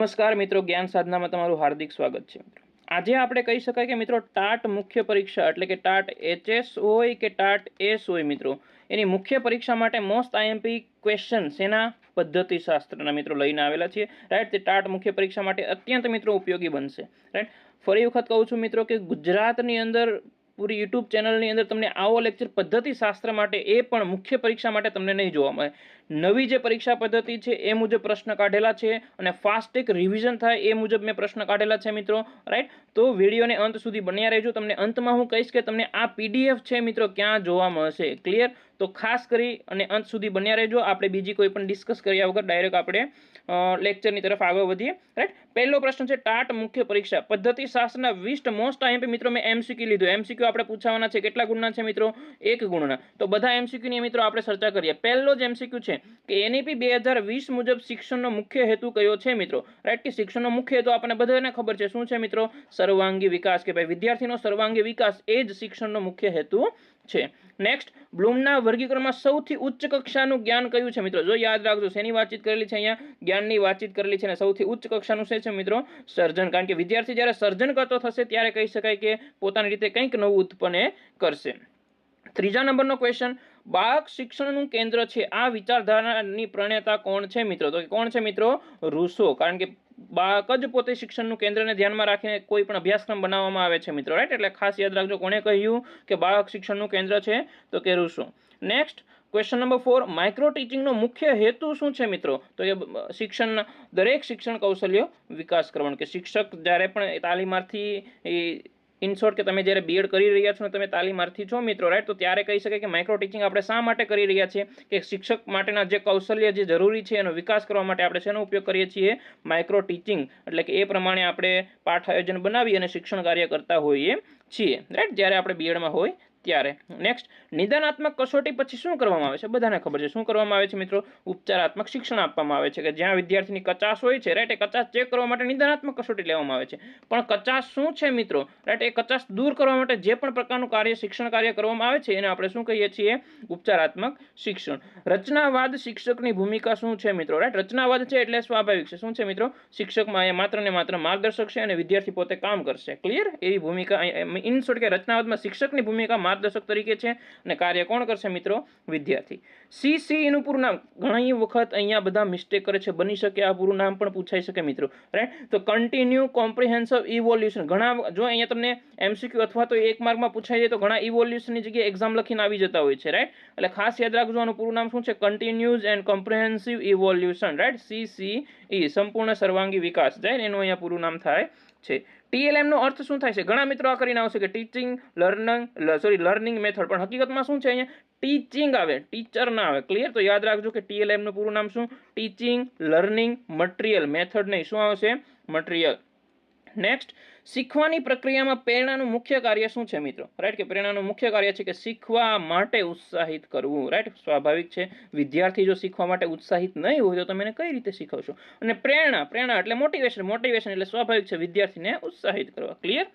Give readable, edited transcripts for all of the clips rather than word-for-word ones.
નમસ્કાર મિત્રો, જ્ઞાન સાધનામાં તમારું હાર્દિક સ્વાગત છે મિત્રો. આજે આપણે કહી શકાય કે મિત્રો ટાટ મુખ્ય પરીક્ષા એટલે કે ટાટ એચએસ હોય કે ટાટ એસ હોય મિત્રો, એની મુખ્ય પરીક્ષા માટે મોસ્ટ આઈએમપી ક્વેશ્ચન એના પદ્ધતિશાસ્ત્રના મિત્રો લઈને આવેલા છીએ. રાઈટ, તે ટાટ મુખ્ય પરીક્ષા માટે અત્યંત મિત્રો ઉપયોગી બનશે. રાઈટ, ફરી વખત કહું છું મિત્રો કે ગુજરાતની અંદર પૂરી યુટ્યુબ ચેનલની અંદર તમને આવો લેક્ચર પદ્ધતિશાસ્ત્ર માટે એ પણ મુખ્ય પરીક્ષા માટે તમને નહીં જોવા મળે. નવી જે પરીક્ષા પદ્ધતિ છે એ મુજબ પ્રશ્ન કાઢેલા છે અને ફાસ્ટ એક રિવિઝન થાય એ મુજબ મેં પ્રશ્ન કાઢેલા છે મિત્રો. રાઈટ, તો વિડીયોને અંત સુધી બન્યા રહેજો. તમને અંતમાં હું કહીશ કે તમને આ પીડીએફ છે મિત્રો ક્યાં જોવા મળશે. ક્લિયર? તો ખાસ કરી અને અંત સુધી બન્યા રહેજો. આપણે બીજી કોઈ પણ ડિસ્કસ કર્યા વગર ડાયરેક્ટ આપણે લેક્ચરની તરફ આગળ વધીએ. રાઈટ, પહેલો પ્રશ્ન છે ટાટ મુખ્ય પરીક્ષા પદ્ધતિશાસ્ત્રના 20 મોસ્ટ આઈએમપી મિત્રો મેં એમસીક્યુ લીધું. એમસીક્યુ આપણે પૂછવાના છે. કેટલા ગુણના છે મિત્રો? 1 ગુણના. તો બધા એમસીક્યુ ની મિત્રો આપણે ચર્ચા કરીએ. પહેલો જ એમસીક્યુ છે કે એનઈપી 2020 મુજબ શિક્ષણનો મુખ્ય હેતુ કયો છે મિત્રો? રાઈટ, કે શિક્ષણનો મુખ્ય હેતુ આપણને બધાને ખબર છે. શું છે મિત્રો? સર્વાંગી વિકાસ, કે ભાઈ વિદ્યાર્થીનો સર્વાંગી વિકાસ એ જ શિક્ષણનો મુખ્ય હેતુ છે. નેક્સ્ટ, બ્લૂમના વર્ગીકરણમાં સૌથી ઉચ્ચ કક્ષાનું જ્ઞાન કયું છે મિત્રો? જો યાદ રાખજો, શેની વાતચીત કરેલી છે અહીંયા? જ્ઞાનની વાતચીત કરેલી છે. અને સૌથી ઉચ્ચ કક્ષાનું છે મિત્રો સર્જન. કારણ કે વિદ્યાર્થી જ્યારે સર્જન કરતો થશે ત્યારે કહી શકાય કે પોતાની રીતે કંઈક નવું ઉત્પન્ન કરશે. ત્રીજા નંબરનો ક્વેશ્ચન, બાળક શિક્ષણનું કેન્દ્ર છે આ વિચારધારાની પ્રણેતા કોણ છે મિત્રો? તો કોણ છે મિત્રો? રૂસો. કારણ કે બાળક જ પોતે શિક્ષણનું કેન્દ્રને ધ્યાનમાં રાખીને કોઈ પણ અભ્યાસક્રમ બનાવવામાં આવે છે મિત્રો. રાઈટ, એટલે ખાસ યાદ રાખજો કોણે કહ્યું કે બાળક શિક્ષણનું કેન્દ્ર છે? તો કે રૂસો. નેક્સ્ટ, ક્વેશ્ચન નંબર 4, માઇક્રો ટીચિંગનો મુખ્ય હેતુ શું છે મિત્રો? તો કે શિક્ષણ, દરેક શિક્ષણ કૌશલ્ય વિકાસ કરવાનો. કે શિક્ષક જ્યારે પણ તાલીમાર્થી ઇન શોર્ટ કે તમે જ્યારે બીએડ કરી રહ્યા છો ને તમે તાલીમાર્થી છો મિત્રો, રાઈટ, તો ત્યારે કહી શકાય કે માઇક્રો ટીચિંગ આપણે શા માટે કરી રહ્યા છીએ? કે શિક્ષક માટેના જે કૌશલ્ય જે જરૂરી છે એનો વિકાસ કરવા માટે આપણે શેનો ઉપયોગ કરીએ છીએ? Micro teaching. એટલે કે એ પ્રમાણે આપણે પાઠ આયોજન બનાવી અને શિક્ષણ કાર્ય કરતા હોઈએ છીએ. રાઈટ, જ્યારે આપણે બીએડમાં હોય ત્યારે. નેક્સ્ટ, નિદાનાત્મક કસોટી પછી શું કરવામાં આવે છે? બધાને ખબર છે શું કરવામાં આવે છે મિત્રો? ઉપચારાત્મક શિક્ષણ આપવામાં આવે છે. કે જ્યાં વિદ્યાર્થીની કચાશ હોય છે, રાઈટ, એ કચાશ ચેક કરવા માટે નિદાનાત્મક કસોટી લેવામાં આવે છે. પણ કચાશ શું છે મિત્રો? રાઈટ, એ કચાશ દૂર કરવા માટે જે પણ પ્રકારનું કાર્ય, શિક્ષણ કાર્ય કરવામાં આવે છે એને આપણે શું કહીએ છીએ? ઉપચારાત્મક શિક્ષણ. રચનાવાદ શિક્ષકની ભૂમિકા શું છે મિત્રો? રાઈટ, રચનાવાદ છે એટલે સ્વાભાવિક છે. શું છે મિત્રો? શિક્ષકમાં એ માત્ર ને માત્ર માર્ગદર્શક છે અને વિદ્યાર્થી પોતે કામ કરશે. ક્લિયર? એવી ભૂમિકા ઇન શોર્ટ કે રચનાવાદમાં શિક્ષકની ભૂમિકા માર્ગદર્શક તરીકે છે અને કાર્ય કોણ કરશે મિત્રો? વિદ્યાર્થી. સીસી નું પૂરું નામ ઘણી વખત અહીંયા બધા મિસ્ટેક કરે છે. બની શકે આ પૂરું નામ પણ પૂછાઈ શકે મિત્રો. રાઈટ, તો કન્ટિન્યુ કોમ્પ્રિહેન્સિવ ઇવોલ્યુશન. ઘણા જો અહીંયા તમને એમસીક્યુ અથવા તો 1 માર્કમાં પૂછાઈ જાય તો ઘણા ઇવોલ્યુશનની જગ્યાએ એક્ઝામ લખીને આવી જતા હોય છે. રાઈટ, એટલે ખાસ યાદ રાખજો આનું પૂરું નામ શું છે? Continuous and comprehensive evolution. Right, CCE સંપૂર્ણ સર્વાંગી વિકાસ જાય એનું અહીંયા પૂરું નામ થાય છે. ટીએલએમ નો અર્થ શું થાય છે? ઘણા મિત્રો આ કરીને આવશે કે ટીચિંગ લર્નિંગ મેથડ, પણ હકીકતમાં શું છે? અહીંયા ટીચિંગ આવે, ટીચર ના આવે. ક્લિયર? તો યાદ રાખજો કે ટીએલએમ નું પૂરું નામ શું? Teaching learning material. મેથડ નહીં, શું આવશે? મટીરિયલ. નેક્સ્ટ, શીખવાની પ્રક્રિયામાં પ્રેરણાનું મુખ્ય કાર્ય શું છે મિત્રો? રાઈટ, કે પ્રેરણાનું મુખ્ય કાર્ય છે કે શીખવા માટે ઉત્સાહિત કરવું. રાઈટ, સ્વાભાવિક છે. વિદ્યાર્થી જો શીખવા માટે ઉત્સાહિત નહીં હોય તો તમે એને કઈ રીતે શીખવશો? અને પ્રેરણા એટલે મોટિવેશન એટલે સ્વાભાવિક છે વિદ્યાર્થીને ઉત્સાહિત કરવા. ક્લિયર?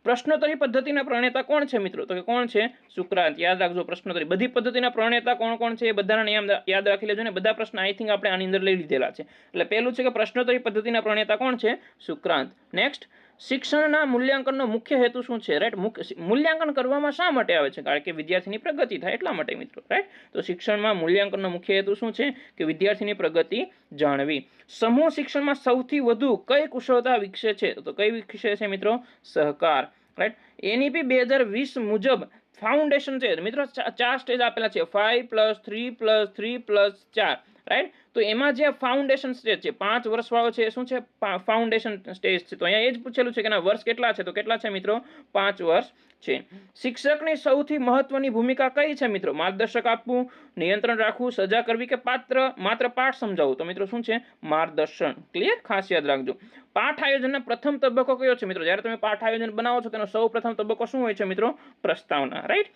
પ્રશ્નોત્તરી પદ્ધતિના પ્રણેતા કોણ છે મિત્રો? તો કે કોણ છે? સુક્રાંત. યાદ રાખજો, પ્રશ્નોત્તરી બધી પદ્ધતિના પ્રણેતા કોણ કોણ છે એ બધાના નામ યાદ રાખી લેજો ને. બધા પ્રશ્ન આઈ થિંક આપણે આની અંદર લઈ લીધેલા છે. એટલે પહેલું છે કે પ્રશ્નોત્તરી પદ્ધતિના પ્રણેતા કોણ છે? સુક્રાંત. નેક્સ્ટ, શિક્ષણના મૂલ્યાંકનનો મુખ્ય હેતુ શું છે? રાઈટ, મૂલ્યાંકન કરવામાં શા માટે આવે છે? કારણ કે વિદ્યાર્થીની પ્રગતિ થાય એટલા માટે મિત્રો. રાઈટ, તો શિક્ષણમાં મૂલ્યાંકનનો મુખ્ય હેતુ શું છે? કે વિદ્યાર્થીની પ્રગતિ જાણવી. સમૂહ શિક્ષણમાં સૌથી વધુ કઈ કુશળતા વિકસે છે? તો કઈ વિકસે છે મિત્રો? સહકાર. રાઈટ, એનઈપી 2020 મુજબ ફાઉન્ડેશન છે મિત્રો, 4 સ્ટેજ આપેલા છે. 5+3+3+4. રાઈટ, તો એમાં જે ફાઉન્ડેશન સ્ટેજ છે 5 વર્ષ વાળો છે શું છે? ફાઉન્ડેશન સ્ટેજ છે. તો અહીંયા એ જ પૂછેલું છે કે ના વર્ષ કેટલા છે? તો કેટલા છે મિત્રો? 5 વર્ષ છે. શિક્ષકની સૌથી મહત્વની ભૂમિકા કઈ છે મિત્રો? માર્ગદર્શક આપવું, નિયંત્રણ રાખવું, સજા કરવી કે માત્ર પાઠ સમજાવવું? તો મિત્રો શું છે? માર્ગદર્શન. ક્લિયર? ખાસ યાદ રાખજો. પાઠ આયોજનનો પ્રથમ તબક્કો કયો છે મિત્રો? જ્યારે તમે પાઠ આયોજન બનાવો છો તેનો સૌ પ્રથમ તબક્કો શું હોય છે મિત્રો? પ્રસ્તાવના, રાઈટ.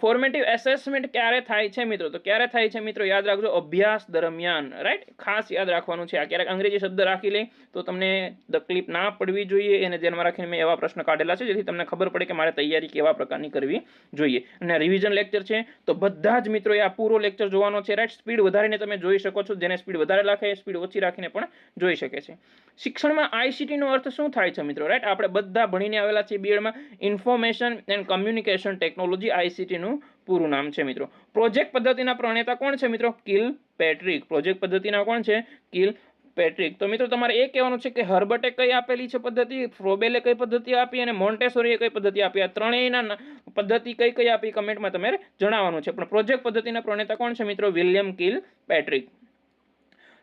ફોર્મેટિવ એસેસમેન્ટ ક્યારે થાય છે મિત્રો? તો ક્યારે થાય છે મિત્રો? યાદ રાખજો, અભ્યાસ દરમિયાન, રાઈટ. ખાસ યાદ રાખવાનું છે. આ ક્યારેક અંગ્રેજી શબ્દ રાખી લે તો તમને તકલીફ ના પડવી જોઈએ, એને ધ્યાનમાં રાખીને મેં એવા પ્રશ્ન કાઢેલા છે જેથી તમને ખબર પડે કે મારે તૈયારી કેવા પ્રકારની કરવી જોઈએ. અને રિવિઝન લેક્ચર છે તો બધા જ મિત્રોએ આ પૂરો લેક્ચર જોવાનો છે, રાઈટ. સ્પીડ વધારીને તમે જોઈ શકો છો, જેને સ્પીડ વધારે રાખે સ્પીડ ઓછી રાખીને પણ જોઈ શકે છે. શિક્ષણમાં આઈસીટી નો અર્થ શું થાય છે મિત્રો? રાઈટ. આપણે બધા ભણીને આવેલા છીએ બીએડમાં, information and communication technology, ICT નું પૂરું નામ છે મિત્રો. પ્રોજેક્ટ પદ્ધતિના પ્રણેતા કોણ છે મિત્રો? કિલપેટ્રિક. પ્રોજેક્ટ પદ્ધતિના કોણ છે? કિલપેટ્રિક. તો મિત્રો તમારે એ કહેવાનું છે કે હર્બર્ટે કઈ આપેલી છે પદ્ધતિ, ફ્રોબેલે કઈ પદ્ધતિ આપી અને મોન્ટેસોરીએ કઈ પદ્ધતિ આપી. આ ત્રણેયના પદ્ધતિ કઈ કઈ આપી કમેન્ટમાં તમારે જણાવવાનું છે. પણ પ્રોજેક્ટ પદ્ધતિના પ્રણેતા કોણ છે મિત્રો? વિલિયમ કિલપેટ્રિક.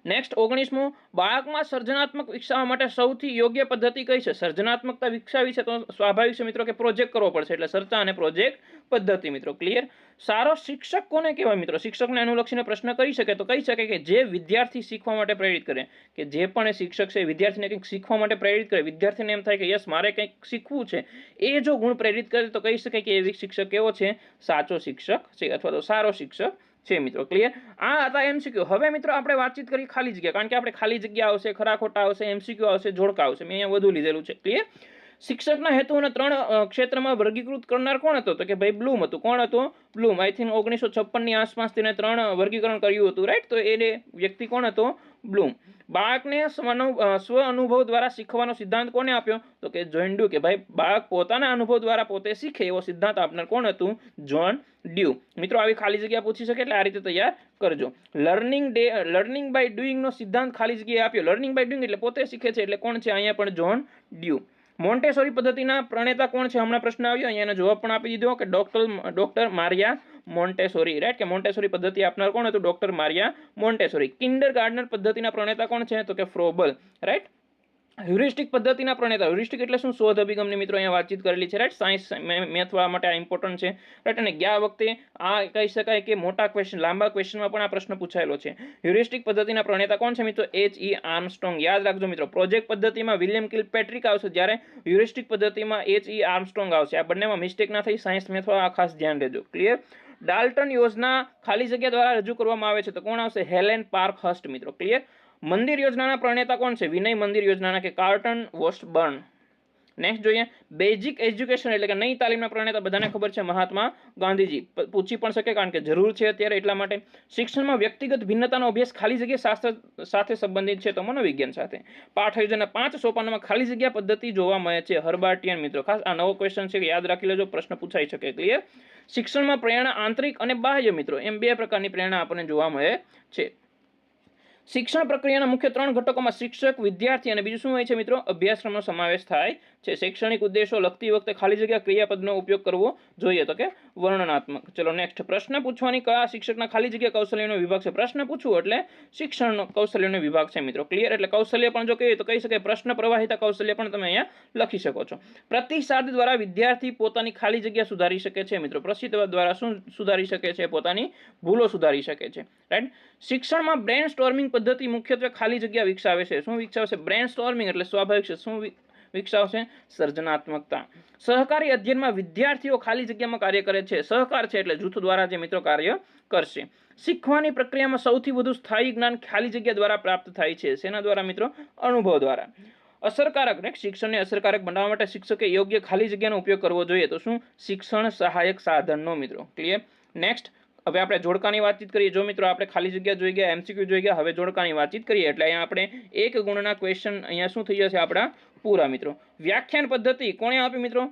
નેક્સ્ટ 19મું, બાળકમાં સર્જનાત્મક વિકસાવવા માટે સૌથી યોગ્ય પદ્ધતિ કઈ છે? સર્જનાત્મકતા વિકસાવી છે તો સ્વાભાવિક છે મિત્રો કે પ્રોજેક્ટ કરવો પડશે, એટલે ચર્ચા અને પ્રોજેક્ટ પદ્ધતિ મિત્રો. ક્લિયર. સારો શિક્ષક કોને કહેવાય મિત્રો? શિક્ષકને અનુલક્ષીને પ્રશ્ન કરી શકે તો કહી શકે કે જે વિદ્યાર્થી શીખવા માટે પ્રેરિત કરે, કે જે પણ શિક્ષક છે વિદ્યાર્થીને કંઈક શીખવા માટે પ્રેરિત કરે, વિદ્યાર્થીને એમ થાય કે યસ મારે કંઈક શીખવું છે, એ જો ગુણ પ્રેરિત કરે તો કહી શકાય કે એ શિક્ષક કેવો છે? સાચો શિક્ષક છે અથવા તો સારો શિક્ષક છે મિત્રો. ક્લિયર. આ હતા એમસીક્યુ. હવે મિત્રો આપણે વાતચીત કરી ખાલી જગ્યા, કારણ કે આપણે ખાલી જગ્યા આવશે, ખરા ખોટા આવશે, એમસીક્યુ આવશે, જોડકા આવશે. મેં અહીંયા વધુ લીધેલું છે. ક્લિયર. શિક્ષકના હેતુઓને 3 ક્ષેત્રમાં વર્ગીકૃત કરનાર કોણ હતો? તો કે ભાઈ બ્લૂમ હતું. કોણ હતો? બ્લૂમ. આઈ થિંક 1956 ની આસપાસ તેને 3 વર્ગીકરણ કર્યું હતું, રાઈટ. તો એ વ્યક્તિ કોણ હતો? બ્લૂમ. બાળકને સ્વ અનુભવ દ્વારા શીખવાનો સિદ્ધાંત કોને આપ્યો? તો કે જોન ડ્યુ. કે ભાઈ બાળક પોતાના અનુભવ દ્વારા પોતે શીખે એવો સિદ્ધાંત આપનાર કોણ હતું? John Dewey. મિત્રો આવી ખાલી જગ્યા પૂછી શકે એટલે આ રીતે તૈયાર કરજો. લર્નિંગ બાય ડુઈંગ નો સિદ્ધાંત ખાલી જગ્યાએ આપ્યો. લર્નિંગ બાય ડુઈંગ એટલે પોતે શીખે છે, એટલે કોણ છે? અહીંયા પણ જોન ડ્યુ. મોન્ટેસોરી પદ્ધતિના પ્રણેતા કોણ છે? હમણાં પ્રશ્ન આવ્યો, અહીંયા એનો જવાબ પણ આપી દીધો કે ડોક્ટર મારિયા મોન્ટેસોરી, રાઈટ. કે મોન્ટેસોરી પદ્ધતિ આપનાર કોણ હતું? Doctor Maria મોન્ટેસોરી. કિન્ડરગાર્ટનર પદ્ધતિના પ્રણેતા કોણ છે? તો કે ફ્રોબલ, રાઈટ. હ્યુરિસ્ટિક પદ્ધતિના પ્રણેતા. હ્યુરિસ્ટિક એટલે શું? શોધ અભિગમની મિત્રો અહીંયા વાતચીત કરેલી છે, રાઈટ. સાયન્સ મેથ વાળા માટે આ ઇમ્પોર્ટન્ટ છે, રાઈટ. અને ગયા વખતે આ કહી શકાય કે મોટા ક્વેશ્ચન, લાંબા ક્વેશ્ચનમાં પણ આ પ્રશ્ન પૂછાયેલો છે. હ્યુરિસ્ટિક પદ્ધતિના પ્રણેતા કોણ છે મિત્રો? H.E. આર્મસ્ટ્રોંગ. યાદ રાખજો મિત્રો, પ્રોજેક્ટ પદ્ધતિમાં વિલિયમ કિલપેટ્રિક આવશે, જ્યારે હ્યુરિસ્ટિક પદ્ધતિમાં H.E. આર્મસ્ટ્રોંગ આવશે. આ બંનેમાં મિસ્ટેક ના થઈ, સાયન્સ મેથ વાળા ખાસ ધ્યાન દેજો. ક્લિયર. ડાલ્ટન યોજના ખાલી જગ્યા દ્વારા રજૂ કરવામાં આવે છે તો કોણ આવશે? હેલેન પાર્કહર્સ્ટ મિત્રો. ક્લિયર. મંદિર યોજનાના પ્રણેતા કોણ છે? વિનય મંદિર યોજનાના કે કાર્લટન વોસ્ટબર્ન. નેક્સ્ટ જોઈએ, બેઝિક એજ્યુકેશન એટલે કે નઈ તાલીમના પ્રણેતા બધાને ખબર છે, મહાત્મા ગાંધીજી. પૂછી પણ શકે કારણ કે જરૂર છે અત્યારે, એટલા માટે. શિક્ષણમાં વ્યક્તિગત ભિન્નતાનો અભ્યાસ ખાલી જગ્યા શાસ્ત્ર સાથે સંબંધિત છે તો મનોવિજ્ઞાન સાથે. પાઠ આયોજનના 5 સોપાનમાં ખાલી જગ્યા પદ્ધતિ જોવા મળે છે. હર્બાર્ટિયન મિત્રો. ખાસ આ નવો ક્વેશ્ચન છે કે યાદ રાખી લેજો, પ્રશ્ન પૂછાઈ શકે. ક્લિયર. શિક્ષણમાં પ્રેરણા આંતરિક અને બાહ્ય મિત્રો, એમ 2 પ્રકારની પ્રેરણા આપણને જોવા મળે છે. શિક્ષણ પ્રક્રિયાના મુખ્ય 3 ઘટકોમાં શિક્ષક, વિદ્યાર્થી અને બીજું શું હોય છે મિત્રો? અભ્યાસક્રમનો સમાવેશ થાય છે. શૈક્ષણિક ઉદ્દેશો લખતી વખતે ખાલી જગ્યા ક્રિયાપદનો ઉપયોગ કરવો જોઈએ તો કે વર્ણનાત્મક. ચલો નેક્સ્ટ. પ્રશ્ન પૂછવાની કળા શિક્ષકના ખાલી જગ્યા કૌશલ્યનો વિભાગ છે. પ્રશ્ન પૂછવું એટલે શિક્ષણનો કૌશલ્યનો વિભાગ છે મિત્રો. ક્લિયર. એટલે કૌશલ્ય પણ જો કહીએ તો કહી શકાય પ્રશ્ન પ્રવાહિતા કૌશલ્ય પણ તમે અહીંયા લખી શકો છો. પ્રતિસાદ દ્વારા વિદ્યાર્થી પોતાની ખાલી જગ્યા સુધારી શકે છે મિત્રો. પ્રતિસાદ દ્વારા શું સુધારી શકે છે? પોતાની ભૂલો સુધારી શકે છે, રાઈટ. શિક્ષણમાં બ્રેન સ્ટોર્મિંગ પદ્ધતિ મુખ્યત્વે ખાલી જગ્યા વિકસાવે છે. શું વિકસાવશે? બ્રેન સ્ટોર્મિંગ એટલે સ્વાભાવિક છે. શું વિકસાવશે? સર્જનાત્મકતા. સહકારી અધ્યયનમાં વિદ્યાર્થીઓ ખાલી જગ્યામાં કાર્ય કરે છે. સહકાર છે એટલે જૂથ દ્વારા જે મિત્રો કાર્ય કરશે. શીખવાની પ્રક્રિયામાં સૌથી વધુ સ્થાયી જ્ઞાન ખાલી જગ્યા દ્વારા પ્રાપ્ત થાય છે. શેના દ્વારા મિત્રો? અનુભવ દ્વારા. અસરકારક શિક્ષણને અસરકારક બનાવવા માટે શિક્ષકે યોગ્ય ખાલી જગ્યાનો ઉપયોગ કરવો જોઈએ તો શું? શિક્ષણ સહાયક સાધનનો મિત્રો. ક્લિયર. નેક્સ્ટ. હવે આપણે જોડકાની વાતચીત કરીએ. જો મિત્રો આપણે ખાલી જગ્યા જોઈ ગયા, એમસીક્યુ જોઈ ગયા, હવે જોડકાની વાતચીત કરીએ એટલે અહીંયા આપણે 1 ગુણના ક્વેશ્ચન અહીંયા શું થઈ જશે આપણા પૂરા મિત્રો. વ્યાખ્યાન પદ્ધતિ કોણે આપી મિત્રો?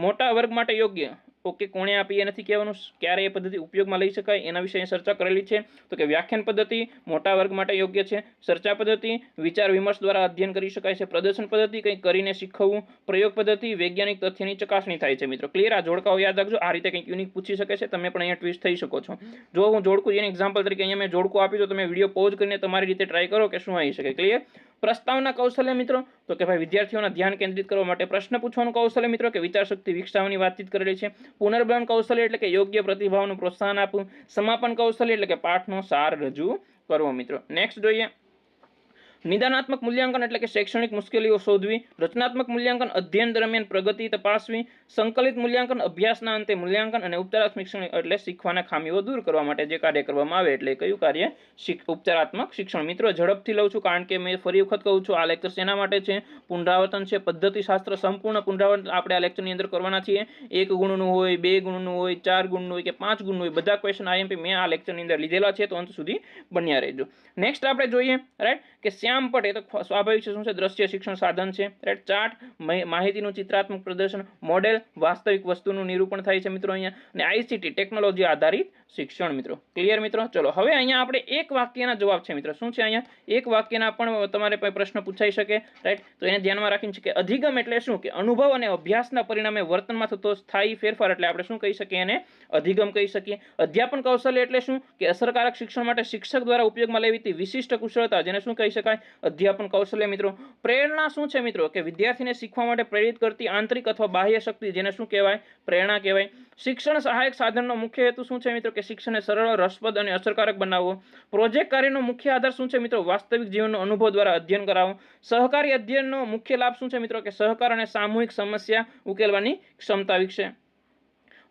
મોટા વર્ગ માટે યોગ્ય. ઓકે, કોણે આપી એ નથી કહેવાનું, ક્યારે એ પદ્ધતિ ઉપયોગમાં લઈ શકાય એના વિશે ચર્ચા કરેલી છે. તો કે વ્યાખ્યાન પદ્ધતિ મોટા વર્ગ માટે યોગ્ય છે. ચર્ચા પદ્ધતિ વિચાર વિમર્શ દ્વારા અધ્યયન કરી શકાય છે. પ્રદર્શન પદ્ધતિ કંઈક કરીને શીખવવું. પ્રયોગ પદ્ધતિ વૈજ્ઞાનિક તથ્યની ચકાસણી થાય છે મિત્રો. ક્લિયર. આ જોડકાઓ યાદ રાખજો. આ રીતે કંઈક યુનિક પૂછી શકે છે, તમે પણ અહીંયા ટ્વિસ્ટ થઈ શકો છો. જો હું જોડકું એને એક્ઝામ્પલ તરીકે અહીંયા મેં જોડકું આપ્યું તો તમે વિડીયો પોઝ કરીને તમારી રીતે ટ્રાય કરો કે શું આવી શકે. ક્લિયર. પ્રસ્તાવના કૌશલ્ય મિત્રો તો કે ભાઈ વિદ્યાર્થીઓના ધ્યાન કેન્દ્રિત કરવા માટે પ્રશ્ન પૂછવાનું કૌશલ્ય મિત્રો કે વિચાર શક્તિ વિકસાવવાની વાતચીત કરેલી છે. પુનર્બલન કૌશલ્ય એટલે કે યોગ્ય પ્રતિભાવનું પ્રોત્સાહન આપવું. સમાપન કૌશલ્ય એટલે કે પાઠનો સાર રજૂ કરવો મિત્રો. નેક્સ્ટ જોઈએ, નિદાનાત્મક મૂલ્યાંકન એટલે કે શૈક્ષણિક મુશ્કેલીઓ શોધવી, રચનાત્મક મૂલ્યાંકન અધ્યયન દરમિયાન પ્રગતિ તપાસવી, સંકલિત મૂલ્યાંકન અભ્યાસના અંતે મૂલ્યાંકન, અને ઉપચારાત્મક શિક્ષણ એટલે શીખવાના ખામીઓ દૂર કરવા માટે જે કાર્ય કરવામાં આવે એટલે કયું કાર્ય? ઉપચારાત્મક શિક્ષણ. મિત્રો ઝડપથી લઉં છું કારણ કે મેં ફરી વખત કહું છું આ લેક્ચર શેના માટે છે? પુનરાવર્તન છે. પદ્ધતિશાસ્ત્ર સંપૂર્ણ પુનરાવર્તન આપણે આ લેક્ચરની અંદર કરવાના છીએ. 1 ગુણનું હોય, 2 ગુણનું હોય, 4 ગુણનું હોય કે 5 ગુણનું હોય, બધા ક્વેશ્ચન આઈએમપી મેં આ લેક્ચરની અંદર લીધેલા છે, તો અંત સુધી બન્યા રહેજો. નેક્સ્ટ આપણે જોઈએ રાઈટ કે શ્યામપટ, એ તો સ્વાભાવિક છે, શું છે? દ્રશ્ય શિક્ષણ સાધન છે. રાઈટ. ચાર્ટ માહિતીનું ચિત્રાત્મક પ્રદર્શન, મોડેલ વાસ્તવિક વસ્તુનું નિરૂપણ થાય છે મિત્રો અહીંયા, અને આઈસીટી ટેકનોલોજી આધારિત શિક્ષણ. મિત્રો ક્લિયર મિત્રો? ચલો હવે અહીંયા આપણે એક વાક્યના જવાબ છે મિત્રો. શું છે અહીંયા? એક વાક્યના પણ તમારે પ્રશ્ન પૂછાઈ શકે. રાઈટ. તો એને ધ્યાનમાં રાખીને છે કે અધિગમ એટલે શું? કે અનુભવ અને અભ્યાસના પરિણામે વર્તનમાં થતો સ્થાયી ફેરફાર એટલે આપણે શું કહી શકીએ? એને અધિગમ કહી શકીએ. અધ્યાપન કૌશલ્ય એટલે શું? કે અસરકારક શિક્ષણ માટે શિક્ષક દ્વારા ઉપયોગમાં લેવાતી વિશિષ્ટ કુશળતા, જેને શું કહી શકાય? અધ્યાપન કૌશલ્ય. મિત્રો પ્રેરણા શું છે મિત્રો? કે વિદ્યાર્થીને શીખવા માટે પ્રેરિત કરતી આંતરિક અથવા બાહ્ય શક્તિ, જેને શું કહેવાય? પ્રેરણા કહેવાય. શિક્ષણ સહાયક સાધનનો મુખ્ય હેતુ શું છે મિત્રો? કે શિક્ષણને સરળ, રસપ્રદ અને અસરકારક બનાવવો. પ્રોજેક્ટ કાર્યનો મુખ્ય આધાર શું છે મિત્રો? વાસ્તવિક જીવનનો અનુભવ દ્વારા અધ્યયન કરાવો. સહકારી અધ્યયનનો મુખ્ય લાભ શું છે મિત્રો? કે સહકાર અને સામૂહિક સમસ્યા ઉકેલવાની ક્ષમતા વિકસે.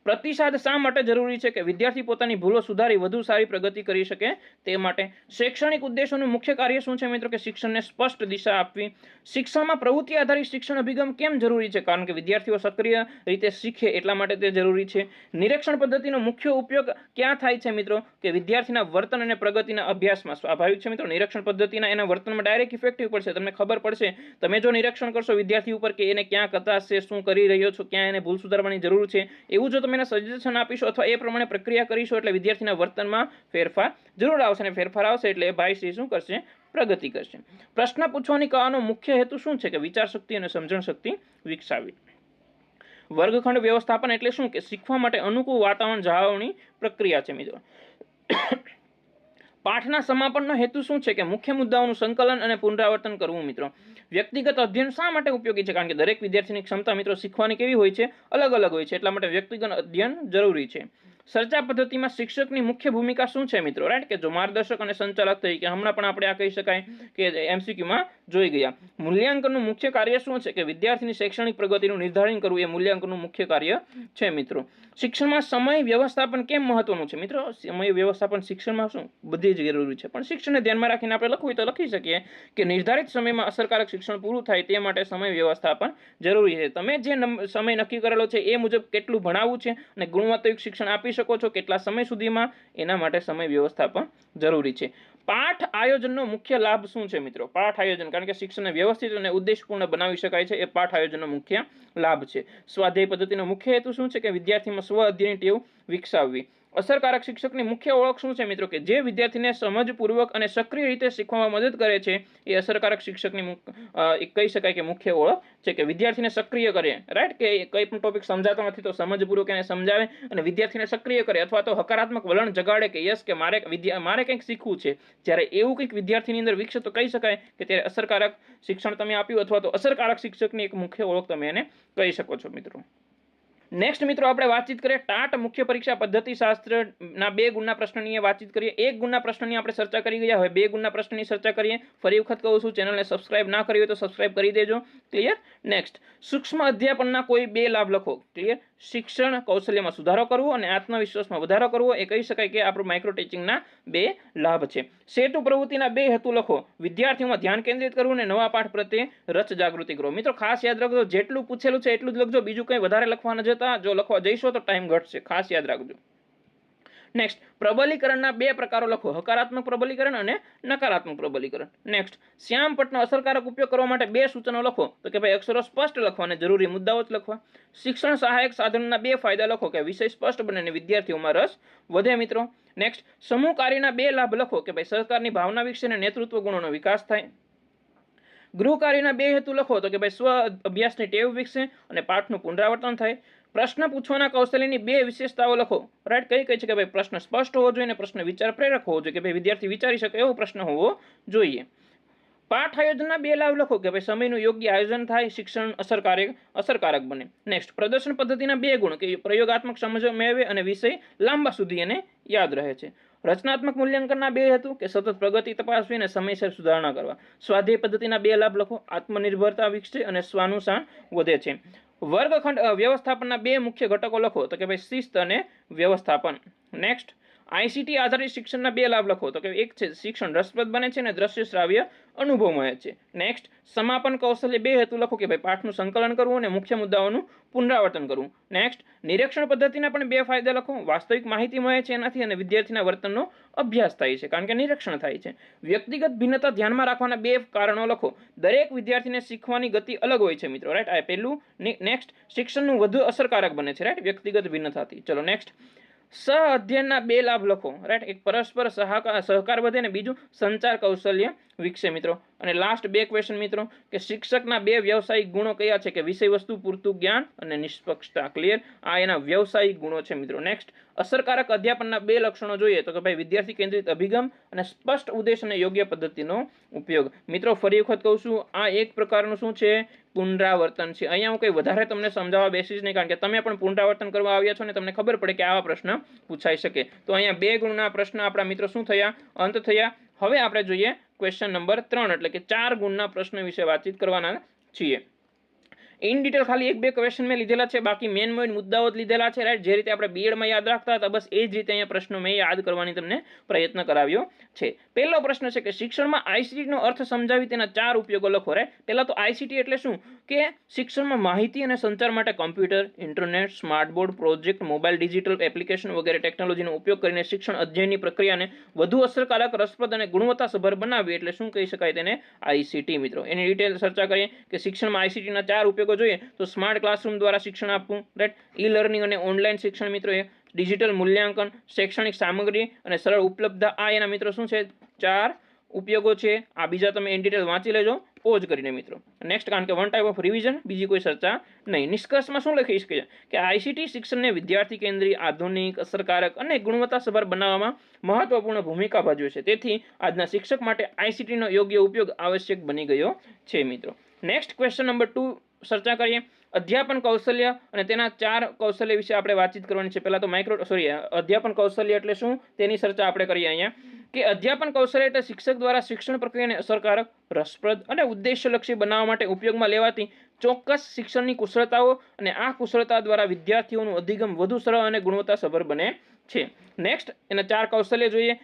પ્રતિસાદ શા માટે જરૂરી છે? કે વિદ્યાર્થી પોતાની ભૂલો સુધારી વધુ સારી પ્રગતિ કરી શકે તે માટે. શૈક્ષણિક ઉદ્દેશોનું મુખ્ય કાર્ય શું છે મિત્રો? કે શિક્ષણને સ્પષ્ટ દિશા આપવી. શિક્ષણમાં પ્રવૃત્તિ આધારિત શિક્ષણ અભિગમ કેમ જરૂરી છે? કારણ કે વિદ્યાર્થીઓ સક્રિય રીતે શીખે એટલા માટે તે જરૂરી છે. નિરીક્ષણ પદ્ધતિનો મુખ્ય ઉપયોગ ક્યાં થાય છે મિત્રો? કે વિદ્યાર્થીના વર્તન અને પ્રગતિના અભ્યાસમાં. સ્વાભાવિક છે મિત્રો, નિરીક્ષણ પદ્ધતિના એના વર્તનમાં ડાયરેક્ટ ઇફેક્ટિવ પડશે. તમને ખબર પડશે, તમે જો નિરીક્ષણ કરશો વિદ્યાર્થી ઉપર કે એને ક્યાં કચાશ છે, શું કરી રહ્યો છો, ક્યાં એને ભૂલ સુધારવાની જરૂર છે, એવું જો તમે એને સજેશન આપીશો અથવા એ પ્રમાણે પ્રક્રિયા કરીશો એટલે વિદ્યાર્થીના વર્તનમાં ફેરફાર જરૂર આવશે, અને ફેરફાર આવશે એટલે ભાઈ શ્રી શું કરશે? પ્રગતિ કરશે. પ્રશ્ન પૂછવાની કળાનો મુખ્ય હેતુ શું છે? કે વિચાર શક્તિ અને સમજણ શક્તિ વિકસાવવી. વર્ગખંડ વ્યવસ્થાપન એટલે શું? કે શીખવા માટે અનુકૂળ વાતાવરણ જાળવણી પ્રક્રિયા છે મિત્રો. પાઠના સમાપનનો હેતુ શું છે? કે મુખ્ય મુદ્દાઓનું સંકલન અને પુનરાવર્તન કરવું મિત્રો. વ્યક્તિગત અધ્યયન શા માટે ઉપયોગી છે? કારણ કે દરેક વિદ્યાર્થીની ક્ષમતા મિત્રો શીખવાની કેવી હોય છે? અલગ અલગ હોય છે, એટલા માટે વ્યક્તિગત અધ્યયન જરૂરી છે. ચર્ચા પદ્ધતિમાં શિક્ષકની મુખ્ય ભૂમિકા શું છે મિત્રો? રાઈટ. કે જો માર્ગદર્શક અને સંચાલક તરીકે હમણાં પણ આપણે આ કહી શકાય કે એમસીક્યુમાં જોઈ ગયા. મૂલ્યાંકનનું મુખ્ય કાર્ય શું છે? કે વિદ્યાર્થીની શૈક્ષણિક પ્રગતિનું નિર્ધારણ કરવું એ મૂલ્યાંકનનું મુખ્ય કાર્ય છે મિત્રો. શિક્ષણમાં સમય વ્યવસ્થાપન કેમ મહત્વનું છે મિત્રો? સમય વ્યવસ્થાપન શિક્ષણમાં શું બધી જ જરૂરી છે, પણ શિક્ષણને ધ્યાનમાં રાખીને આપણે લખવું હોય તો લખી શકીએ કે નિર્ધારિત સમયમાં અસરકારક શિક્ષણ પૂરું થાય તે માટે સમય વ્યવસ્થાપન જરૂરી છે. તમે જે સમય નક્કી કરેલો છે એ મુજબ કેટલું ભણાવવું છે અને ગુણવત્તાયુક્ત શિક્ષણ આપી શકો છો કેટલા સમય સુધીમાં, એના માટે સમય વ્યવસ્થાપન જરૂરી છે. પાઠ આયોજનનો મુખ્ય લાભ શું છે મિત્રો? પાઠ આયોજન, કારણ કે શિક્ષણને વ્યવસ્થિત અને ઉદ્દેશપૂર્ણ બનાવી શકાય છે, એ પાઠ આયોજનનો મુખ્ય લાભ છે. સ્વાધ્યાય પદ્ધતિનો મુખ્ય હેતુ શું છે? કે વિદ્યાર્થીમાં સ્વ અધ્યયનની ટેવ વિકસાવવી. અસરકારક શિક્ષકની મુખ્ય ઓળખ શું છે મિત્રો? કે જે વિદ્યાર્થીને સમજપૂર્વક અને સક્રિય રીતે શીખવામાં મદદ કરે છે એ અસરકારક શિક્ષકની કહી શકાય કે મુખ્ય ઓળખ છે. કે વિદ્યાર્થીને સક્રિય કરે, રાઈટ, કે કંઈ પણ ટોપિક સમજાતો નથી તો સમજપૂર્વક એને સમજાવે અને વિદ્યાર્થીને સક્રિય કરે અથવા તો હકારાત્મક વલણ જગાડે કે યસ કે મારે કંઈક શીખવું છે. જ્યારે એવું કંઈક વિદ્યાર્થીની અંદર વિકસે તો કહી શકાય કે ત્યારે અસરકારક શિક્ષણ તમે આપ્યું અથવા તો અસરકારક શિક્ષકની એક મુખ્ય ઓળખ તમે એને કહી શકો છો મિત્રો. નેક્સ્ટ મિત્રો આપણે વાતચીત કરીએ ટાટ મુખ્ય પરીક્ષા પદ્ધતિશાસ્ત્રના 2 ગુણના પ્રશ્નની વાતચીત કરીએ. 1 ગુણના પ્રશ્નની આપણે ચર્ચા કરી ગયા, હવે 2 ગુણના પ્રશ્નની ચર્ચા કરીએ. ફરી વખત કહું છું, ચેનલને સબસ્ક્રાઇબ ના કરી હોય તો સબસ્ક્રાઇબ કરી દેજો. ક્લિયર. નેક્સ્ટ, સૂક્ષ્મ અધ્યાપનના કોઈ 2 લાભ લખો. ક્લિયર. શિક્ષણ કૌશલ્યમાં સુધારો કરવો અને આત્મવિશ્વાસમાં વધારો કરવો, એ કહી શકાય કે આપણું માઇક્રો ટીચિંગના 2 લાભ છે. સેતુ પ્રવૃત્તિના 2 હેતુ લખો. વિદ્યાર્થીઓમાં ધ્યાન કેન્દ્રિત કરવું અને નવા પાઠ પ્રત્યે રસ જાગૃતિ કરો. મિત્રો ખાસ યાદ રાખજો, જેટલું પૂછેલું છે એટલું જ લખજો, બીજું કંઈ વધારે લખવા ન જતા. જો લખવા જઈશો તો ટાઈમ ઘટશે, ખાસ યાદ રાખજો. નેક્સ્ટ, પ્રબલીકરણના 2 પ્રકારો લખો. હકારાત્મક પ્રબલીકરણ અને નકારાત્મક પ્રબલીકરણ. નેક્સ્ટ, શ્યામપટનો અસરકારક ઉપયોગ કરવા માટે 2 સૂચનો લખો. તો કે ભાઈ અક્ષરો સ્પષ્ટ લખવા અને જરૂરી મુદ્દાઓ જ લખવા. શિક્ષણ સહાયક સાધનના 2 ફાયદા લખો. કે વિષય સ્પષ્ટ બને અને વિદ્યાર્થીઓમાં રસ વધે મિત્રો. નેક્સ્ટ, સમૂહ કાર્યના 2 લાભ લખો. કે ભાઈ સહકારની ભાવના વિકસે અને નેતૃત્વ ગુણોનો વિકાસ થાય. ગૃહ કાર્યના 2 હેતુ લખો. તો કે ભાઈ સ્વ અભ્યાસની ટેવ વિકસે અને પાઠનું પુનરાવર્તન થાય. પ્રશ્ન પૂછવાના કૌશલ્યની 2 વિશેષતાઓ લખો. રાઈટ. કઈ છે કે ભાઈ પ્રશ્ન સ્પષ્ટ હોવો જોઈએ અને પ્રશ્ન વિચાર પ્રેરક હોવો જોઈએ, કે ભાઈ વિદ્યાર્થી વિચારી શકે એવો પ્રશ્ન હોવો જોઈએ. પાઠ આયોજનના 2 લાભ લખો. કે ભાઈ સમયનું યોગ્ય આયોજન થાય, શિક્ષણ અસરકારક બને. નેક્સ્ટ, પ્રદર્શન પદ્ધતિના 2 ગુણ. કે પ્રયોગાત્મક સમજ મેળવે અને વિષય લાંબા સુધી એને યાદ રહે છે. રચનાત્મક મૂલ્યાંકનના 2 હેતુ કે સતત પ્રગતિ તપાસવી અને સમયસર સુધારણા કરવા. સ્વાધ્યાય પદ્ધતિના 2 લાભ લખો. આત્મનિર્ભરતા વિકસે અને સ્વાનુસાર વધે છે. વર્ગખંડ વ્યવસ્થાપનના 2 મુખ્ય ઘટકો લખો તો કે ભાઈ શિસ્ત અને વ્યવસ્થાપન. નેક્સ્ટ આઈસીટી આધારિત શિક્ષણના 2 લાભ લખો તો કે એક છે શિક્ષણ રસપ્રદ બને છે અને દ્રશ્ય શ્રાવ્ય અનુભવ મળે છે. નેક્સ્ટ સમાપન કૌશલ્ય 2 હેતુ લખો કે ભાઈ પાઠનું સંકલન કરવું અને મુખ્ય મુદ્દાઓનું પુનરાવર્તન કરવું. નેક્સ્ટ નિરીક્ષણ પદ્ધતિના પણ 2 ફાયદા લખો. વાસ્તવિક માહિતી મળે છે એનાથી અને વિદ્યાર્થીના વર્તનનો અભ્યાસ થાય છે કારણ કે નિરીક્ષણ થાય છે. વ્યક્તિગત ભિન્નતા ધ્યાનમાં રાખવાના 2 કારણો લખો. દરેક વિદ્યાર્થીને શીખવાની ગતિ અલગ હોય છે મિત્રો, રાઈટ. આ પહેલું. નેક્સ્ટ શિક્ષણનું વધુ અસરકારક બને છે, રાઈટ, વ્યક્તિગત ભિન્નતાથી. ચલો નેક્સ્ટ સહ અધ્યયનના 2 લાભ લખો, રાઈટ. એક પરસ્પર સહકાર વધે અને બીજું સંચાર કૌશલ્ય વિકસે મિત્રો. અને લાસ્ટ 2 ક્વેશ્ચન મિત્રો કે શિક્ષકના 2 વ્યવસાયિક ગુણો કયા છે કે વિષય વસ્તુ પૂરતું જ્ઞાન અને નિષ્પક્ષતા. ક્લિયર. આ એના વ્યવસાયિક ગુણો છે મિત્રો. નેક્સ્ટ અસરકારક અધ્યાપનના 2 લક્ષણો જોઈએ તો કે ભાઈ વિદ્યાર્થી કેન્દ્રિત અભિગમ અને સ્પષ્ટ ઉદ્દેશ અને યોગ્ય પદ્ધતિનો ઉપયોગ. મિત્રો ફરી વખત કહું છું, આ એક પ્રકારનું શું છે, પુનરાવર્તન છે. અહીંયા હું કંઈ વધારે તમને સમજાવવા બેસીશ નહીં કારણ કે તમે પણ પુનરાવર્તન કરવા આવ્યા છો અને તમને ખબર પડે કે આવા પ્રશ્ન પૂછાઈ શકે. તો અહીંયા 2 ગુણના પ્રશ્ન આપણા મિત્રો શું થયા, અંત થયા. હવે આપણે જોઈએ ક્વેશ્ચન નંબર 3 એટલે કે 4 ગુણના પ્રશ્ન વિશે વાતચીત કરવાના છીએ. ઇન ડિટેલ ખાલી 1-2 ક્વેશ્ચન મેં લીધેલા છે, બાકી મેન મુદ્દાઓ જ લીધેલા છે, રાઈટ. જે રીતે આપણે બીએડમાં યાદ રાખતા હતા બસ એ જ રીતે અહીંયા પ્રશ્નો મેં યાદ કરવાની તમને પ્રયત્ન કરાવ્યો છે. પહેલો પ્રશ્ન છે કે શિક્ષણમાં આઈસીટીનો અર્થ સમજાવી તેના 4 ઉપયોગો લખો, રાઈટ. પહેલા તો આઈસીટી એટલે શું કે શિક્ષણમાં માહિતી અને સંચાર માટે computer, internet, smart board, project, mobile, digital application વગેરે ટેકનોલોજીનો ઉપયોગ કરીને શિક્ષણ અધ્યયનની પ્રક્રિયાને વધુ અસરકારક, રસપ્રદ અને ગુણવત્તાસભર બનાવવી એટલે શું કહી શકાય તેને, આઈસીટી મિત્રો. એની ડિટેલ ચર્ચા કરીએ કે શિક્ષણમાં આઈસીટીના 4 ઉપયોગો જોઈએ તો સ્માર્ટ ક્લાસરૂમ દ્વારા શિક્ષણ આપવું, રાઈટ. ઈ લર્નિંગ અને ઓનલાઈન શિક્ષણ મિત્રો, એ ડિજિટલ મૂલ્યાંકન, શૈક્ષણિક સામગ્રી અને સરળ ઉપલબ્ધતા. આ એના મિત્રો શું છે, 4 ઉપયોગો છે. આ બીજા તમે ઇન ડિટેલ વાંચી લેજો પોઝ કરીને મિત્રો. નેક્સ્ટ કારણ કે વન ટાઈપ ઓફ રિવિઝન, બીજી કોઈ ચર્ચા નહીં. નિષ્કર્ષમાં શું લખી શકીએ કે આઈસીટી શિક્ષણને વિદ્યાર્થી કેન્દ્રી, આધુનિક, અસરકારક અને ગુણવત્તાસભર બનાવવામાં મહત્વપૂર્ણ ભૂમિકા ભજવે છે. તેથી આજના શિક્ષક માટે આઈસીટીનો યોગ્ય ઉપયોગ આવશ્યક બની ગયો છે મિત્રો. નેક્સ્ટ ક્વેશ્ચન નંબર 2 ચર્ચા કરીએ. અધ્યાપન કૌશલ્ય અને તેના 4 કૌશલ્ય વિશે આપણે વાતચીત કરવાની છે. પહેલા તો અધ્યાપન કૌશલ્ય એટલે શું તેની ચર્ચા આપણે કરીએ અહીંયા કે અધ્યાપન કૌશલ્ય એટલે શિક્ષક દ્વારા શિક્ષણ પ્રક્રિયાને અસરકારક, રસપ્રદ અને ઉદ્દેશ્યલક્ષી બનાવવા માટે ઉપયોગમાં લેવાતી ચોક્કસ શિક્ષણની કુશળતાઓ અને આ કુશળતા દ્વારા વિદ્યાર્થીઓનું અધિગમ વધુ સરળ અને ગુણવત્તાસભર બને છે. નેક્સ્ટ એના 4 કૌશલ્ય જોઈએ.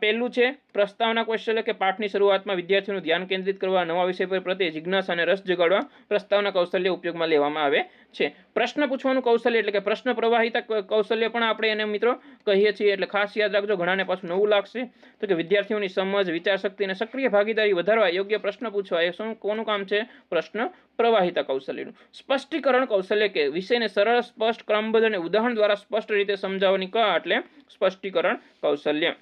પહેલું છે પ્રસ્તાવના કૌશલ્ય કે પાઠની શરૂઆતમાં વિદ્યાર્થીઓનું ધ્યાન કેન્દ્રિત કરવા, નવા વિષય પર પ્રત્યે જિજ્ઞાસા અને રસ જગાડવા પ્રસ્તાવના કૌશલ્ય ઉપયોગમાં લેવામાં આવે છે. પ્રશ્ન પૂછવાનું કૌશલ્ય એટલે કે પ્રશ્ન પ્રવાહિતા કૌશલ્ય પણ આપણે એને મિત્રો કહીએ છીએ. એટલે ખાસ યાદ રાખજો, ઘણાને પાછું નવું લાગશે તો કે વિદ્યાર્થીઓની સમજ, વિચારશક્તિ અને સક્રિય ભાગીદારી વધારવા યોગ્ય પ્રશ્ન પૂછવા એ શું કોનું કામ છે, પ્રશ્ન પ્રવાહિતા કૌશલ્યનું. સ્પષ્ટીકરણ કૌશલ્ય કે વિષયને સરળ, સ્પષ્ટ, ક્રમબદ્ધ અને ઉદાહરણ દ્વારા સ્પષ્ટ રીતે સમજાવવાની કળા એટલે સ્પષ્ટીકરણ કૌશલ્ય.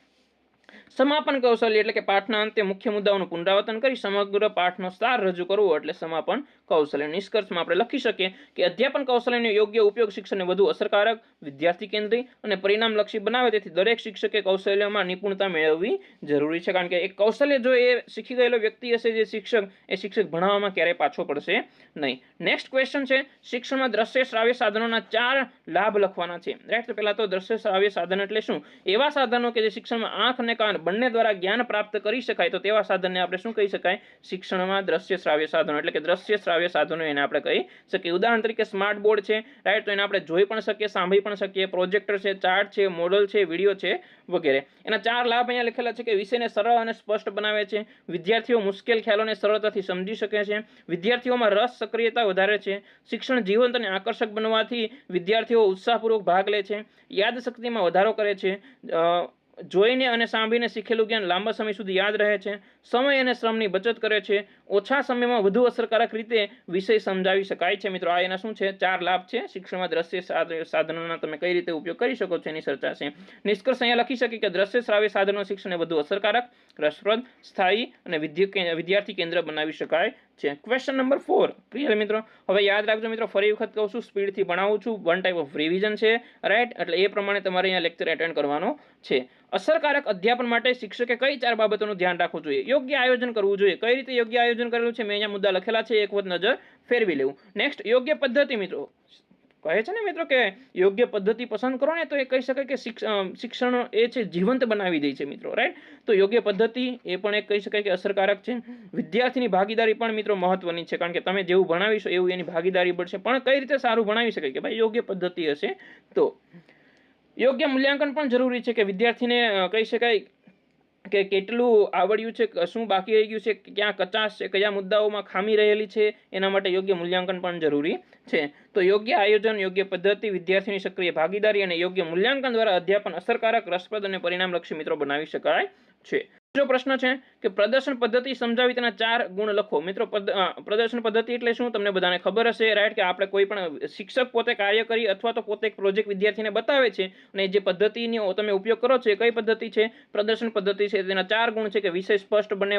સમાપન કૌશલ્ય એટલે કે પાઠના અંતે મુખ્ય મુદ્દાઓનું પુનરાવર્તન કરી સમગ્ર પાઠનો સાર રજૂ કરવો એટલે સમાપન કૌશલ્ય. નિષ્કર્ષમાં આપણે લખી શકીએ કે અધ્યાપન કૌશલ્યનો યોગ્ય ઉપયોગ શિક્ષણને વધુ અસરકારક, વિદ્યાર્થી કેન્દ્રી અને પરિણામલક્ષી બનાવે. તેથી દરેક શિક્ષકે કૌશલ્યમાં નિપુણતા મેળવવી જરૂરી છે કારણ કે એક કૌશલ્ય જો એ શીખી ગયેલો વ્યક્તિ હશે જે શિક્ષક ભણાવવામાં ક્યારેય પાછો પડશે નહીં. નેક્સ્ટ ક્વેશ્ચન છે શિક્ષણમાં દ્રશ્ય શ્રાવ્ય સાધનોના 4 લાભ લખવાના છે, રાઈટ. તો પહેલા તો દ્રશ્ય શ્રાવ્ય સાધન એટલે શું, એવા સાધનો કે જે શિક્ષણમાં આંખ અને કાન બંને દ્વારા જ્ઞાન પ્રાપ્ત કરી શકાય તો તેવા સાધનને આપણે શું કહી શકાય, શિક્ષણમાં દ્રશ્ય શ્રાવ્ય સાધનો એટલે કે દ્રશ્ય શ્રાવ્ય સાધનો એને આપણે કહી શકીએ. ઉદાહરણ તરીકે સ્માર્ટ બોર્ડ છે, રાઈટ. તો એને આપણે જોઈ પણ શકીએ, સાંભળી પણ શકીએ. પ્રોજેક્ટર છે, ચાર્ટ છે, મોડલ છે, વિડીયો છે વગેરે. એના 4 લાભ અહીંયા લખેલા છે કે વિષયને સરળ અને સ્પષ્ટ બનાવે છે, વિદ્યાર્થીઓ મુશ્કેલ ખ્યાલોને સરળતાથી સમજી શકે છે, વિદ્યાર્થીઓમાં રસ, સક્રિયતા વધારે છે, શિક્ષણ જીવંત અને આકર્ષક બનવાથી વિદ્યાર્થીઓ ઉત્સાહપૂર્વક ભાગ લે છે, યાદશક્તિમાં વધારો કરે છે, જોઈને અને સાંભળીને શીખેલું જ્ઞાન લાંબા સમય સુધી યાદ રહે છે, સમય અને શ્રમની બચત કરે છે, ઓછા સમયમાં વધુ અસરકારક રીતે વિષય સમજાવી શકાય છે. મિત્રો આ એના શું છે, 4 લાભ છે શિક્ષણમાં દ્રશ્ય સાધનોના. તમે કઈ રીતે ઉપયોગ કરી શકો છો એની ચર્ચા છે. નિષ્કર્ષ અહીંયા લખી શકીએ કે દ્રશ્ય શ્રાવ્ય સાધનો શિક્ષણને વધુ અસરકારક, રસપ્રદ, સ્થાયી અને વિદ્યાર્થી કેન્દ્ર બનાવી શકાય છે. ક્વેશ્ચન નંબર 4 ક્લિયર મિત્રો. હવે યાદ રાખજો મિત્રો, ફરી વખત કહું છું, સ્પીડથી ભણાવું છું, વન ટાઈપ ઓફ રિવિઝન છે, રાઈટ. એટલે એ પ્રમાણે તમારે અહીંયા લેક્ચર એટેન્ડ કરવાનો છે. અસરકારક અધ્યાપન માટે શિક્ષકે કઈ 4 બાબતોનું ધ્યાન રાખવું જોઈએ, યોગ્ય આયોજન કરવું જોઈએ. કઈ રીતે યોગ્ય આયોજન કરેલું છે મેં અહીંયા મુદ્દા લખેલા છે, એક વખત નજર ફેરવી લેવું. નેક્સ્ટ યોગ્ય પદ્ધતિ મિત્રો, કહે છે ને મિત્રો કે યોગ્ય પદ્ધતિ પસંદ કરો ને તો એ કહી શકાય કે શિક્ષણ એ છે જીવંત બનાવી દે છે મિત્રો, રાઈટ. તો યોગ્ય પદ્ધતિ એ પણ એક કહી શકાય કે અસરકારક છે. વિદ્યાર્થીની ભાગીદારી પણ મિત્રો મહત્વની છે, કારણ કે તમે જેવું ભણાવીશો એવું એની ભાગીદારી પડશે. પણ કઈ રીતે સારું ભણાવી શકાય કે ભાઈ યોગ્ય પદ્ધતિ હશે તો. યોગ્ય મૂલ્યાંકન પણ જરૂરી છે કે વિદ્યાર્થીને કહી શકાય કે કેટલું આવડ્યું છે, શું બાકી રહી ગયું છે, ક્યાં કચાશ છે, કયા મુદ્દાઓમાં ખામી રહેલી છે, એના માટે યોગ્ય મૂલ્યાંકન પણ જરૂરી છે. તો યોગ્ય આયોજન, યોગ્ય પદ્ધતિ, વિદ્યાર્થીની સક્રિય ભાગીદારી અને યોગ્ય મૂલ્યાંકન દ્વારા અધ્યાપન અસરકારક, રસપ્રદ અને પરિણામલક્ષી મિત્રો બનાવી શકાય છે. બીજો પ્રશ્ન છે કે પ્રદર્શન પદ્ધતિ સમજાવી તેના 4 ગુણ લખો. મિત્રો પ્રદર્શન પદ્ધતિ એટલે શું તમને બધાને ખબર હશે, રાઈટ, કે આપણે કોઈ પણ શિક્ષક પોતે કાર્ય કરી અથવા તો પોતે એક પ્રોજેક્ટ વિદ્યાર્થીને બતાવે છે અને જે પદ્ધતિનો તમે ઉપયોગ કરો છો એ કઈ પદ્ધતિ છે? પ્રદર્શન પદ્ધતિ છે. તેના 4 ગુણ છે કે વિષય સ્પષ્ટ બને,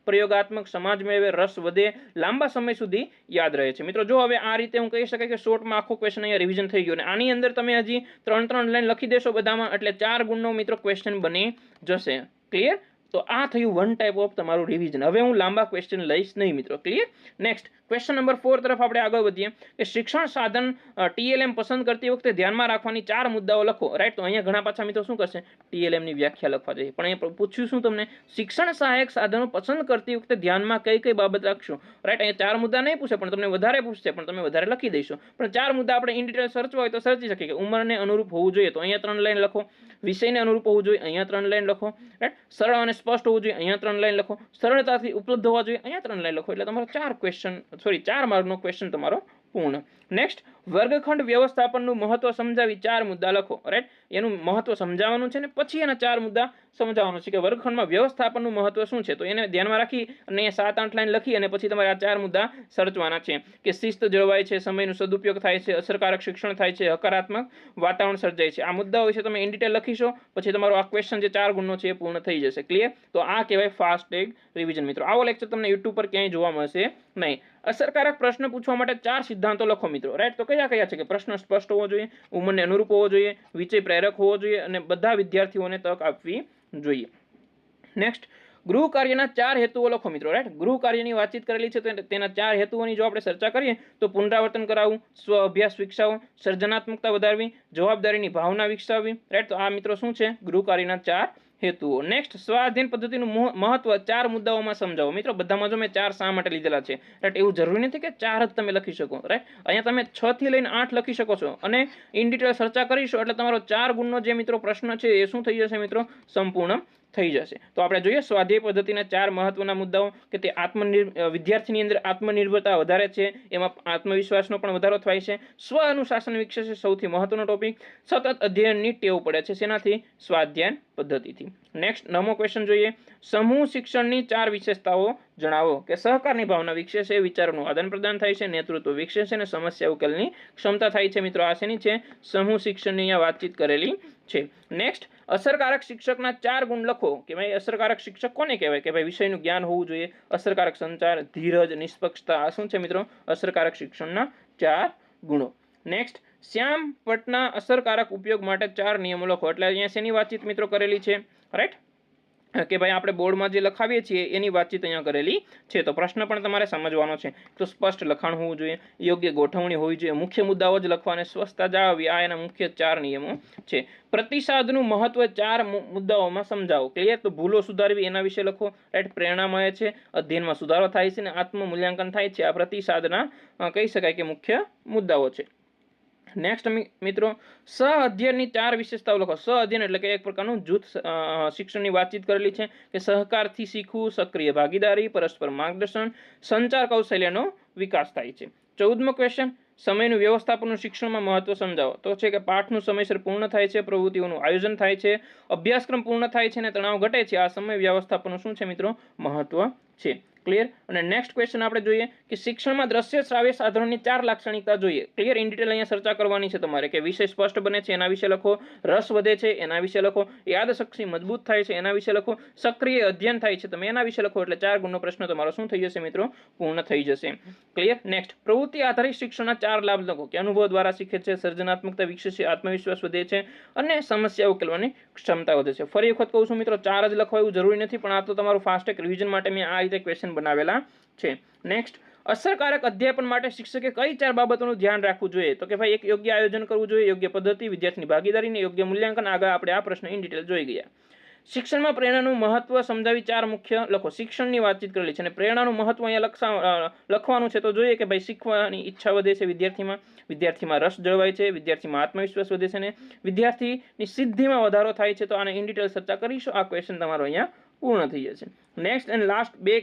પ્રયોગાત્મક, સમાજ મેળવે, રસ વધે, લાંબા સમય સુધી યાદ રહે છે. મિત્રો જો હવે આ રીતે હું કહી શકાય કે શોર્ટમાં આખો ક્વેશ્ચન અહીંયા રિવિઝન થઈ ગયો અને આની અંદર તમે હજી 3 લાઈન લખી દેશો બધામાં એટલે 4 ગુણનો મિત્રો ક્વેશ્ચન બની જશે. ક્લિયર? તો આ થયું વન ટાઈપ ઓફ તમારું રિવિઝન. હવે હું લાંબા ક્વેશ્ચન લઈશ નહીં મિત્રો. ક્લિયર? નેક્સ્ટ ક્વેશ્ચન નંબર 4 તરફ આપણે આગળ વધીએ કે શિક્ષણ સાધન TLM પસંદ કરતી વખતે ધ્યાનમાં રાખવાની 4 મુદ્દાઓ લખો. રાઈટ, તો અહીંયા ઘણા પાછા મિત્રો શું કરશે? TLM ની વ્યાખ્યા લખવા જોઈએ. પણ અહીંયા પૂછ્યું શું તમને? શિક્ષણ સહાયક સાધનો પસંદ કરતી વખતે ધ્યાનમાં કઈ કઈ બાબત રાખશો? રાઈટ, અહીંયા 4 મુદ્દા નહીં પૂછે પણ તમને વધારે પૂછશે, પણ તમે વધારે લખી દઈશો. પણ 4 મુદ્દા આપણે ઇન ડિટેલ સર્ચવા હોય તો સર્ચી શકીએ કે ઉંમરને અનુરૂપ હોવું જોઈએ તો અહીંયા 3 લાઈન લખો, વિષયને અનુરૂપ હોવું જોઈએ અહીંયા 3 લાઈન લખો, રાઈટ, સરળ અને સ્પષ્ટ હોવું જોઈએ અહીંયા 3 લાઈન લખો, સરળતાથી ઉપલબ્ધ હોવા જોઈએ અહીંયા 3 લાઈન લખો. એટલે તમારો 4 માર્કનો ક્વેશ્ચન તમારો પૂર્ણ. નેક્સ્ટ વર્ગખંડ વ્યવસ્થાપનનું મહત્વ સમજાવી 4 મુદ્દા લખો. રાઈટ, એનું મહત્વ સમજાવવાનું છે ને પછી એના 4 મુદ્દા સમજાવવાનું છે કે વર્ગખંડમાં વ્યવસ્થાપનનું મહત્વ શું છે. તો એને ધ્યાનમાં રાખી અને 7-8 લાઈન લખી અને પછી તમારે આ 4 મુદ્દા સર્ચવાના છે કે શિસ્ત જળવાય છે, સમયનો સદુપયોગ થાય છે, અસરકારક શિક્ષણ થાય છે, હકારાત્મક વાતાવરણ સર્જાય છે. આ મુદ્દાઓ વિશે તમે ઇન ડિટેલ લખીશો પછી તમારો આ ક્વેશ્ચન જે 4 ગુણનો છે એ પૂર્ણ થઈ જશે. ક્લિયર? તો આ કહેવાય ફાસ્ટ ટેગ રિવિઝન મિત્રો. આવો લેક્ચર તમને YouTube પર ક્યાંય જોવા મળશે નહીં. અસરકારક પ્રશ્ન પૂછવા માટે 4 સિદ્ધાંતો લખો મિત્રો. રાઈટ, તો કયા કયા છે કે પ્રશ્ન સ્પષ્ટ હોવો જોઈએ, ઉંમરને અનુરૂપ હોવો જોઈએ, વિષય પ્રેરક હોવો જોઈએ અને બધા વિદ્યાર્થીઓને તક આપવી જોઈએ. નેક્સ્ટ ગૃહ કાર્યના 4 હેતુઓ લખો મિત્રો. રાઈટ, ગૃહ કાર્યની વાતચીત કરેલી છે તો તેના 4 હેતુઓની જો આપણે ચર્ચા કરીએ તો પુનરાવર્તન કરાવવું, સ્વ અભ્યાસ વિકસાવવો, સર્જનાત્મકતા વધારવી, જવાબદારીની ભાવના વિકસાવવી. રાઈટ, તો આ મિત્રો શું છે? ગૃહ કાર્યના 4 હેતુઓ. નેક્સ્ટ સ્વાધ્યાયન પદ્ધતિનું મહત્વ 4 મુદ્દાઓમાં સમજાવો. મિત્રો બધામાં જો મેં 4 શા માટે લીધેલા છે? રાઈટ, એવું જરૂરી નથી કે 4 જ તમે લખી શકો. રાઈટ, અહીંયા તમે 6 થી લઈને 8 લખી શકો છો અને ઇન ડિટેલ ચર્ચા કરીશું એટલે તમારો 4 ગુણનો જે મિત્રો પ્રશ્ન છે એ શું થઈ જશે મિત્રો? સંપૂર્ણ થઈ જશે. તો આપણે જોઈએ સ્વાધ્યાય પદ્ધતિના 4 મહત્વના મુદ્દાઓ કે તે વિદ્યાર્થીની અંદર આત્મનિર્ભરતા વધારે છે, એમાં આત્મવિશ્વાસનો પણ વધારો થાય છે, સ્વ અનુશાસન વિકસે છે, સૌથી મહત્વનો ટોપિક, સતત અધ્યયનની ટેવ પડે છે. શેનાથી? સ્વાધ્યાયન પદ્ધતિથી. નેક્સ્ટ 9મો ક્વેશ્ચન જોઈએ. સમૂહ શિક્ષણની 4 વિશેષતાઓ જણાવો. કે સહકારની ભાવના વિકસે છે, વિચારોનું આદાન પ્રદાન થાય છે, નેતૃત્વ વિકસે છે અને સમસ્યા ઉકેલની ક્ષમતા થાય છે. મિત્રો આ શેની છે? સમૂહ શિક્ષણની અહીંયા વાતચીત કરેલી છે. નેક્સ્ટ અસરકારક શિક્ષકના 4 ગુણ લખો. કે ભાઈ અસરકારક શિક્ષક કોને કહેવાય? કે ભાઈ વિષયનું જ્ઞાન હોવું જોઈએ, અસરકારક સંચાર, ધીરજ, નિષ્પક્ષતા. આ શું છે મિત્રો? અસરકારક શિક્ષણના 4 ગુણો. નેક્સ્ટ શ્યામ પટના અસરકારક ઉપયોગ માટે 4 નિયમો લખો. એટલે અહીંયા શેની વાતચીત મિત્રો કરેલી છે? રાઈટ, કે ભાઈ આપણે બોર્ડમાં જે લખાવીએ છીએ એની વાતચીત અહીંયા કરેલી છે. તો પ્રશ્ન પણ તમારે સમજવાનો છે. તો સ્પષ્ટ લખાણ હોવું જોઈએ, યોગ્ય ગોઠવણી હોવી જોઈએ, મુખ્ય મુદ્દાઓ જ લખવા અને સ્વચ્છતા જાળવવી. આ એના મુખ્ય 4 નિયમો છે. પ્રતિસાદનું મહત્વ 4 મુદ્દાઓમાં સમજાવો. ક્લિયર? તો ભૂલો સુધારવી એના વિશે લખો. રાઈટ, પ્રેરણા મળે છે, અધ્યયનમાં સુધારો થાય છે અને આત્મમૂલ્યાંકન થાય છે. આ પ્રતિસાદના કહી શકાય કે મુખ્ય મુદ્દાઓ છે. નેક્સ્ટ મિત્રો સહ અધ્યયનની 4 વિશેષતાઓ લખો. સહ અધ્યયન એટલે કે એક પ્રકારનું જૂથ શિક્ષણની વાતચીત કરેલી છે કે સહકારથી શીખવું, સક્રિય ભાગીદારી, પરસ્પર માર્ગદર્શન, સંચાર કૌશલ્યનો વિકાસ થાય છે. 14મો ક્વેશ્ચન સમયનું વ્યવસ્થાપનનું શિક્ષણમાં મહત્વ સમજાવો. તો છે કે પાઠનું સમયસર પૂર્ણ થાય છે, પ્રવૃત્તિઓનું આયોજન થાય છે, અભ્યાસક્રમ પૂર્ણ થાય છે અને તણાવ ઘટે છે. આ સમય વ્યવસ્થાપનનું શું છે મિત્રો? મહત્વ છે. ક્લિયર? અને નેક્સ્ટ ક્વેશ્ચન આપણે જોઈએ કે શિક્ષણમાં દ્રશ્ય શ્રાવ્ય સાધનોની 4 લાક્ષણિકતા જોઈએ. ક્લિયર? ઇન ડિટેલ અહીંયા ચર્ચા કરવાની છે તમારે કે વિષય સ્પષ્ટ બને છે એના વિશે લખો, રસ વધે છે એના વિશે લખો, યાદશક્તિ મજબૂત થાય છે એના વિશે લખો, સક્રિય અધ્યયન થાય છે તમે એના વિશે લખો. એટલે 4 ગુણનો પ્રશ્ન તમારો શું થઈ જશે મિત્રો? પૂર્ણ થઈ જશે. ક્લિયર? નેક્સ્ટ પ્રવૃત્તિ આધારિત શિક્ષણના 4 લાભ લખો. કે અનુભવ દ્વારા શીખે છે, સર્જનાત્મકતા વિકસે છે, આત્મવિશ્વાસ વધે છે અને સમસ્યા ઉકેલવાની ક્ષમતા વધે છે. ફરી વખત કહું છું મિત્રો 4 જ લખવા એવું જરૂરી નથી, પણ આ તો તમારું ફાસ્ટ ટેગ રિવિઝન માટે મેં આ રીતે ક્વેશ્ચન બનાવેલા છે. નેક્સ્ટ અસરકારક અધ્યાપન માટે શિક્ષકે કઈ 4 બાબતોનું ધ્યાન રાખવું જોઈએ? તો કે ભાઈ એક યોગ્ય આયોજન કરવું જોઈએ, યોગ્ય પદ્ધતિ, વિદ્યાર્થીની ભાગીદારી અને યોગ્ય મૂલ્યાંકન. આગળ આપણે આ પ્રશ્ન ઇન ડિટેલ જોઈ ગયા. શિક્ષણમાં પ્રેરણાનું મહત્વ સમજાવી 4 મુખ્ય લખો. શિક્ષણની વાતચીત કરેલી છે અને પ્રેરણાનું મહત્વ અહીંયા લખવાનું છે. તો જોઈએ કે ભાઈ શીખવાની ઈચ્છા વધે છે વિદ્યાર્થીમાં રસ જળવાય છે, વિદ્યાર્થીમાં આત્મવિશ્વાસ વધે છે અને વિદ્યાર્થીની સિદ્ધિમાં વધારો થાય છે. તો આને ઇન ડિટેલ ચર્ચા કરીશું. આ ક્વેશ્ચન તમારો અહીંયા પૂર્ણ થઈ જશે. નેક્સ્ટ એન્ડ લાસ્ટ 2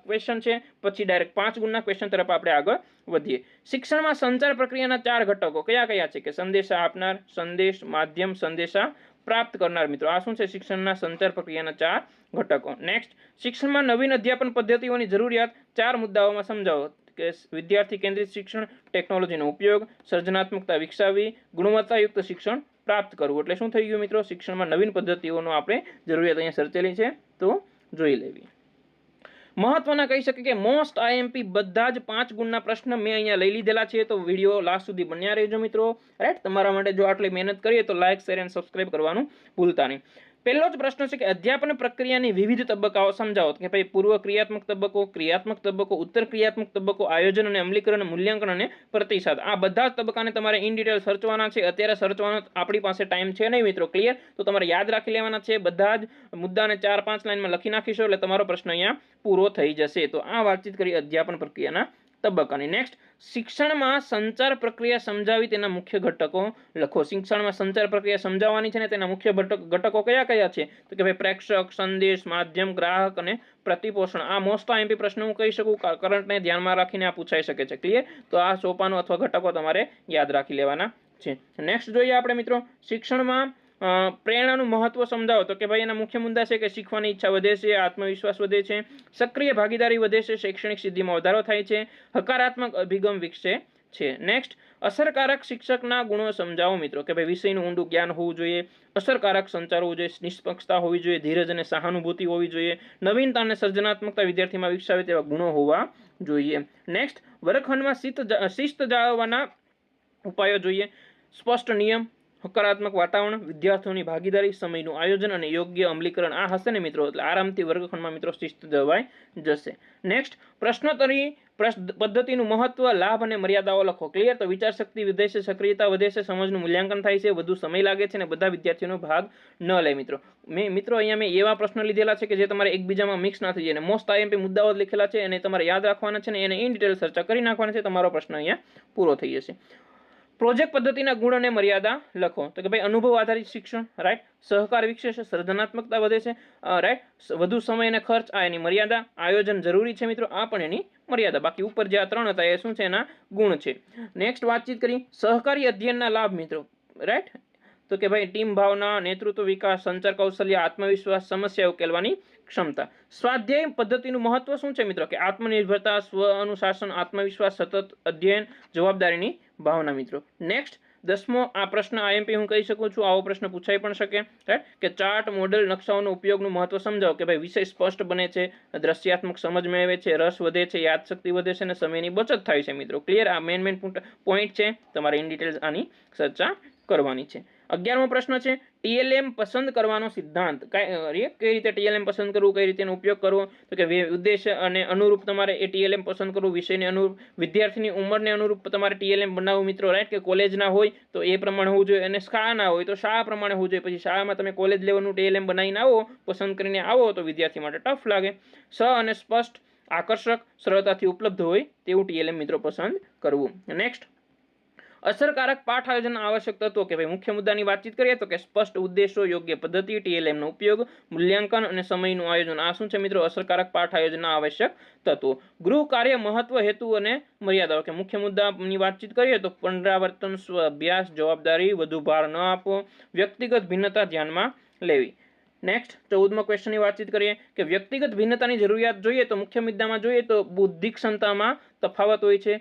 ક્વેશ્ચન છે, પછી ડાયરેક્ટ 5 ગુણના ક્વેશ્ચન તરફ આપણે આગળ વધીએ. શિક્ષણમાં સંચાર પ્રક્રિયાના 4 ઘટકો કયા કયા છે? કે સંદેશા આપનાર, સંદેશ, માધ્યમ, સંદેશા પ્રાપ્ત કરનાર. મિત્રો આ શું છે? શિક્ષણના સંચાર પ્રક્રિયાના 4 ઘટકો. નેક્સ્ટ, શિક્ષણમાં નવીન અધ્યાપન પદ્ધતિઓની જરૂરિયાત 4 મુદ્દાઓમાં સમજાવો. કે વિદ્યાર્થી કેન્દ્રિત શિક્ષણ, ટેકનોલોજીનો ઉપયોગ, સર્જનાત્મકતા વિકસાવવી, ગુણવત્તાયુક્ત શિક્ષણ પ્રાપ્ત કરવું. એટલે શું થઈ ગયું મિત્રો? શિક્ષણમાં નવીન પદ્ધતિઓનો આપણે જરૂરિયાત અહીંયા સર્ચેલી છે, તો જોઈ લેવી. મહત્વના કહી શકે કે મોસ્ટ આઈએમપી બધા જ 5 ગુણના પ્રશ્ન મેં અહીંયા લઈ લીધેલા છે. તો વિડીયો લાસ્ટ સુધી બન્યા રહેજો મિત્રો. રાઈટ, તમારા માટે જો આટલી મહેનત કરીએ તો લાઈક, શેર અને સબસ્ક્રાઇબ કરવાનું ભૂલતા નહીં. પહેલો જ પ્રશ્ન છે કે અધ્યાપન પ્રક્રિયાની વિવિધ તબક્કાઓ સમજાવો. કે ભાઈ પૂર્વ ક્રિયાત્મક તબક્કો, ક્રિયાત્મક તબક્કો, ઉત્તર ક્રિયાત્મક તબક્કો, આયોજન અને અમલીકરણ, મૂલ્યાંકન અને પ્રતિસાદ. આ બધા જ તબક્કાને તમારે ઇન ડિટેલ સર્ચવાના છે. અત્યારે સર્ચવાનો આપણી પાસે ટાઈમ છે નહીં મિત્રો. ક્લિયર? તો તમારે યાદ રાખી લેવાના છે. બધા જ મુદ્દાને 4-5 લાઈનમાં લખી નાખીશો એટલે તમારો પ્રશ્ન અહીંયા પૂરો થઈ જશે. તો આ વાતચીત કરી અધ્યાપન પ્રક્રિયાના તબક્કાની. નેક્સ્ટ, શિક્ષણમાં સંચાર પ્રક્રિયા સમજાવી તેના મુખ્ય ઘટકો લખો. શિક્ષણમાં સંચાર પ્રક્રિયા સમજાવવાની છે ને તેના મુખ્ય ઘટકો કયા કયા છે? તો કે ભાઈ પ્રેક્ષક, સંદેશ, માધ્યમ, ગ્રાહક અને પ્રતિપોષણ. આ મોસ્ટ આઈએમપી પ્રશ્ન હું કહી શકું, કરંટને ધ્યાનમાં રાખીને આ પૂછાઈ શકે છે. ક્લિયર? તો આ સોપાનો અથવા ઘટકો તમારે યાદ રાખી લેવાના છે. નેક્સ્ટ જોઈએ આપણે મિત્રો, શિક્ષણમાં પ્રેરણાનું મહત્વ સમજાવો. તો કે ભાઈ એના મુખ્ય મુદ્દા છે કે શીખવાની ઈચ્છા વધે છે, આત્મવિશ્વાસ વધે છે, સક્રિય ભાગીદારી વધે છે, શૈક્ષણિક સિદ્ધિમાં વધારો થાય છે, હકારાત્મક અભિગમ વિકસે છે. નેક્સ્ટ, અસરકારક શિક્ષકના ગુણો સમજાવો મિત્રો. કે ભાઈ વિષયનું ઊંડું જ્ઞાન હોવું જોઈએ, અસરકારક સંચાર હોવું જોઈએ, નિષ્પક્ષતા હોવી જોઈએ, ધીરજ અને સહાનુભૂતિ હોવી જોઈએ, નવીનતા અને સર્જનાત્મકતા વિદ્યાર્થીમાં વિકસાવે તેવા ગુણો હોવા જોઈએ. નેક્સ્ટ, વર્ગખંડમાં શિસ્ત જાળવવાના ઉપાયો જોઈએ, સ્પષ્ટ નિયમ, હકારાત્મક વાતાવરણ, વિદ્યાર્થીઓની ભાગીદારી, સમયનું આયોજન અને યોગ્ય અમલીકરણ. આ હશે ને મિત્રો એટલે આરામથી વર્ગખંડમાં મિત્રો શિસ્ત જળવાઈ જશે. નેક્સ્ટ, પ્રશ્નોત્તરી પદ્ધતિનું મહત્વ, લાભ અને મર્યાદાઓ લખો. ક્લિયર? તો વિચારશક્તિ વધે છે, સક્રિયતા વધે છે, સમજનું મૂલ્યાંકન થાય છે, વધુ સમય લાગે છે અને બધા વિદ્યાર્થીઓનો ભાગ ન લે. મિત્રો અહીંયા મેં એવા પ્રશ્ન લીધેલા છે કે જે તમારે એકબીજામાં મિક્સ ના થઈ જાય. મોસ્ટ આઈએમપી મુદ્દાઓ લખેલા છે અને તમારે યાદ રાખવાના છે ને એને ઇન ડિટેલ ચર્ચા કરી નાખવાના છે. તમારો પ્રશ્ન અહીંયા પૂરો થઈ જશે. પ્રોજેક્ટ પદ્ધતિના ગુણ અને મર્યાદા લખો. તો કે ભાઈ અનુભવ આધારિત શિક્ષણ, રાઈટ, સહકાર વિકસે છે, સર્જનાત્મકતા વધે છે, રાઈટ, વધુ સમય અને ખર્ચ, આ એની મર્યાદા, આયોજન જરૂરી છે મિત્રો, આ પણ એની મર્યાદા. બાકી ઉપર જે આ 3 હતા એ શું છે? એના ગુણ છે. નેક્સ્ટ વાતચીત કરી સહકારી અધ્યયનના લાભ મિત્રો. રાઈટ, તો કે ભાઈ ટીમ ભાવના, નેતૃત્વ વિકાસ, સંચાર કૌશલ્ય, આત્મવિશ્વાસ, સમસ્યા ઉકેલવાની ક્ષમતા. સ્વાધ્યાય પદ્ધતિનું મહત્વ શું છે મિત્રો? કે આત્મનિર્ભરતા, સ્વ અનુશાસન, આત્મવિશ્વાસ, સતત અધ્યયન, જવાબદારીની ભાવના મિત્રો. નેક્સ્ટ, 10મો આ પ્રશ્ન આઈએમપી હું કહી શકું છું, આવો પ્રશ્ન પૂછાઈ પણ શકે. રાઈટ, કે ચાર્ટ, મોડેલ, નકશાઓનો ઉપયોગનું મહત્વ સમજાવો. કે ભાઈ વિષય સ્પષ્ટ બને છે, દ્રશ્યાત્મક સમજ મેળવે છે, રસ વધે છે, યાદશક્તિ વધે છે અને સમયની બચત થાય છે મિત્રો. ક્લિયર? આ મેન પોઈન્ટ છે, તમારે ઇન ડિટેલ આની ચર્ચા કરવાની છે. 11મો પ્રશ્ન છે ટીએલએમ પસંદ કરવાનો સિદ્ધાંત. કઈ રીતે ટીએલએમ પસંદ કરવું, કઈ રીતે એનો ઉપયોગ કરવો? તો કે ઉદ્દેશ્ય અને અનુરૂપ તમારે એ ટીએલએમ પસંદ કરવું, વિષયને અનુરૂપ, વિદ્યાર્થીની ઉંમરને અનુરૂપ તમારે ટીએલએમ બનાવવું મિત્રો. રાઈટ, કે કોલેજના હોય તો એ પ્રમાણે હોવું જોઈએ અને શાળાના હોય તો શાળા પ્રમાણે હોવું જોઈએ. પછી શાળામાં તમે કોલેજ લેવલનું ટીએલએમ બનાવીને આવો, પસંદ કરીને આવો તો વિદ્યાર્થી માટે ટફ લાગે. સ અને સ્પષ્ટ, આકર્ષક, સરળતાથી ઉપલબ્ધ હોય તેવું ટીએલએમ મિત્રો પસંદ કરવું. નેક્સ્ટ, અસરકારક પાઠ આયોજન આવશ્યક તત્વો. કે ભાઈ મુખ્ય મુદ્દાની વાતચીત કરીએ તો કે સ્પષ્ટ ઉદ્દેશો, યોગ્ય પદ્ધતિ, ટીએલએમનો ઉપયોગ, મૂલ્યાંકન અને સમયનું આયોજન. આ શું છે મિત્રો? અસરકારક પાઠ આયોજનના આવશ્યક તત્વો. ગૃહ કાર્ય, મહત્વ, હેતુ અને મર્યાદાઓ. કે મુખ્ય મુદ્દાની વાતચીત કરીએ તો પુનરાવર્તન, સ્વ અભ્યાસ, જવાબદારી, વધુ ભાર ન આપવો, વ્યક્તિગત ભિન્નતા ધ્યાનમાં લેવી. નેક્સ્ટ, 14મા ક્વેશ્ચનની વાતચીત કરીએ કે વ્યક્તિગત ભિન્નતાની જરૂરિયાત જોઈએ તો મુખ્ય મુદ્દામાં જોઈએ તો બુદ્ધિ ક્ષમતામાં તફાવત હોય છે,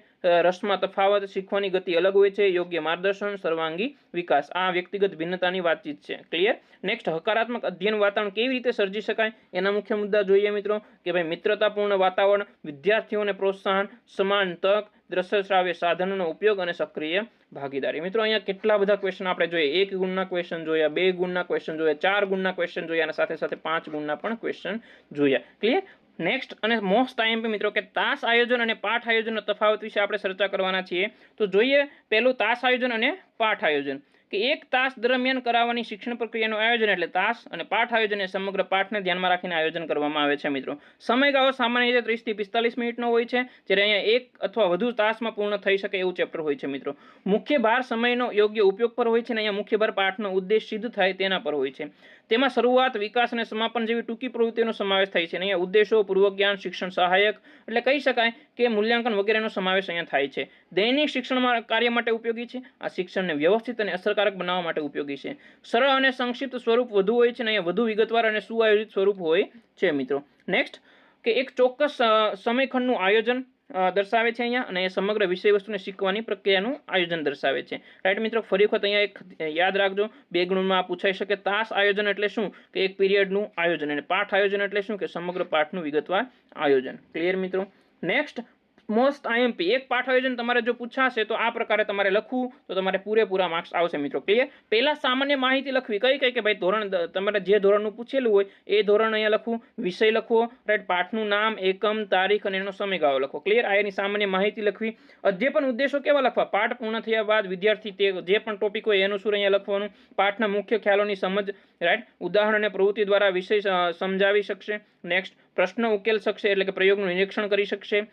રસમાં તફાવત, શીખવાની ગતિ અલગ હોય છે, યોગ્ય માર્ગદર્શન, સર્વાંગી વિકાસ. આ વ્યક્તિગત ભિન્નતાની વાતચીત છે. ક્લિયર? નેક્સ્ટ, હકારાત્મક અધ્યયન વાતાવરણ કેવી રીતે સર્જી શકાય એના મુખ્ય મુદ્દા જોઈએ મિત્રો. કે ભાઈ મિત્રતાપૂર્ણ વાતાવરણ, વિદ્યાર્થીઓને પ્રોત્સાહન, સમાન તક, દ્રશ્ય શ્રાવ્ય સાધનોનો ઉપયોગ અને સક્રિય ભાગીદારી. મિત્રો અહીંયા કેટલા બધા ક્વેશ્ચન આપણે જોઈએ. 1 ગુણના ક્વેશ્ચન જોયા, 2 ગુણના ક્વેશ્ચન જોયા, 4 ગુણના ક્વેશ્ચન જોયા અને સાથે સાથે 5 ગુણના પણ ક્વેશ્ચન જોયા. ક્લિયર? નેક્સ્ટ અને મોસ્ટ આઈએમપી મિત્રો કે તાસ આયોજન અને પાઠ આયોજનનો તફાવત વિશે આપણે ચર્ચા કરવાના છીએ. તો જોઈએ પહેલું તાસ આયોજન અને પાઠ આયોજન. કે એક તાસ દરમિયાન કરાવવાની શિક્ષણ પ્રક્રિયાનું આયોજન એટલે તાસ, અને પાઠ આયોજન એ સમગ્ર પાઠને ધ્યાનમાં રાખીને આયોજન કરવામાં આવે છે મિત્રો. સમયગાળો સામાન્ય રીતે 30 થી 45 મિનિટનો હોય છે, જ્યારે અહીંયા એક અથવા વધુ તાસમાં પૂર્ણ થઈ શકે એવું ચેપ્ટર હોય છે મિત્રો. મુખ્ય ભાર સમયનો યોગ્ય ઉપયોગ પર હોય છે, અને અહીંયા મુખ્ય ભાર પાઠનો ઉદ્દેશ સિદ્ધ થાય તેના પર હોય છે. તેમાં શરૂઆત, વિકાસ અને સમાપન જેવી ટૂંકી પ્રવૃત્તિઓનો સમાવેશ થાય છે. અહીંયા ઉદ્દેશો, પૂર્વજ્ઞાન, શિક્ષણ સહાયક એટલે કહી શકાય કે મૂલ્યાંકન વગેરેનો સમાવેશ અહીંયા થાય છે. દૈનિક શિક્ષણ કાર્ય માટે ઉપયોગી છે. આ શિક્ષણને વ્યવસ્થિત અને અસરકારક બનાવવા માટે ઉપયોગી છે. સરળ અને સંક્ષિપ્ત સ્વરૂપ વધુ હોય છે, અને અહીંયા વધુ વિગતવાર અને સુઆયોજિત સ્વરૂપ હોય છે મિત્રો. નેક્સ્ટ કે એક ચોક્કસ સમયખંડનું આયોજન દર્શાવે છે અહીંયા, અને સમગ્ર વિષય વસ્તુને શીખવાની પ્રક્રિયાનું આયોજન દર્શાવે છે. રાઈટ મિત્રો, ફરી વખત અહીંયા એક યાદ રાખજો, 2 ગુણમાં પૂછાઈ શકે. તાસ આયોજન એટલે શું કે એક પીરિયડનું આયોજન, અને પાઠ આયોજન એટલે શું કે સમગ્ર પાઠનું વિગતવાર આયોજન. ક્લિયર મિત્રો. નેક્સ્ટ મોસ્ટ આઈએમપી, એક પાઠ આયોજન તમારે જો પૂછાશે તો આ પ્રકારે તમારે લખવું તો તમારે પૂરેપૂરા માર્ક્સ આવશે મિત્રો. ક્લિયર. પહેલા સામાન્ય માહિતી લખવી, કઈ કે ભાઈ ધોરણ, તમારે જે ધોરણનું પૂછેલું હોય એ ધોરણ અહીંયા લખવું, વિષય લખવો, રાઈટ, પાઠનું નામ, એકમ, તારીખ અને એનો સમયગાળો લખવો. ક્લિયર. આ એની સામાન્ય માહિતી લખવી. અધ્યાપન ઉદ્દેશો કેવા લખવા, પાઠ પૂર્ણ થયા બાદ વિદ્યાર્થી તે જે પણ ટોપિક હોય એનું શું અહીંયા લખવાનું, પાઠના મુખ્ય ખ્યાલોની સમજ, રાઈટ, ઉદાહરણ અને પ્રવૃત્તિ દ્વારા વિષય સમજાવી શકશે. નેક્સ્ટ પ્રશ્ન ઉકેલ શકશે એટલે કે પ્રયોગનું નિરીક્ષણ કરી શકશે.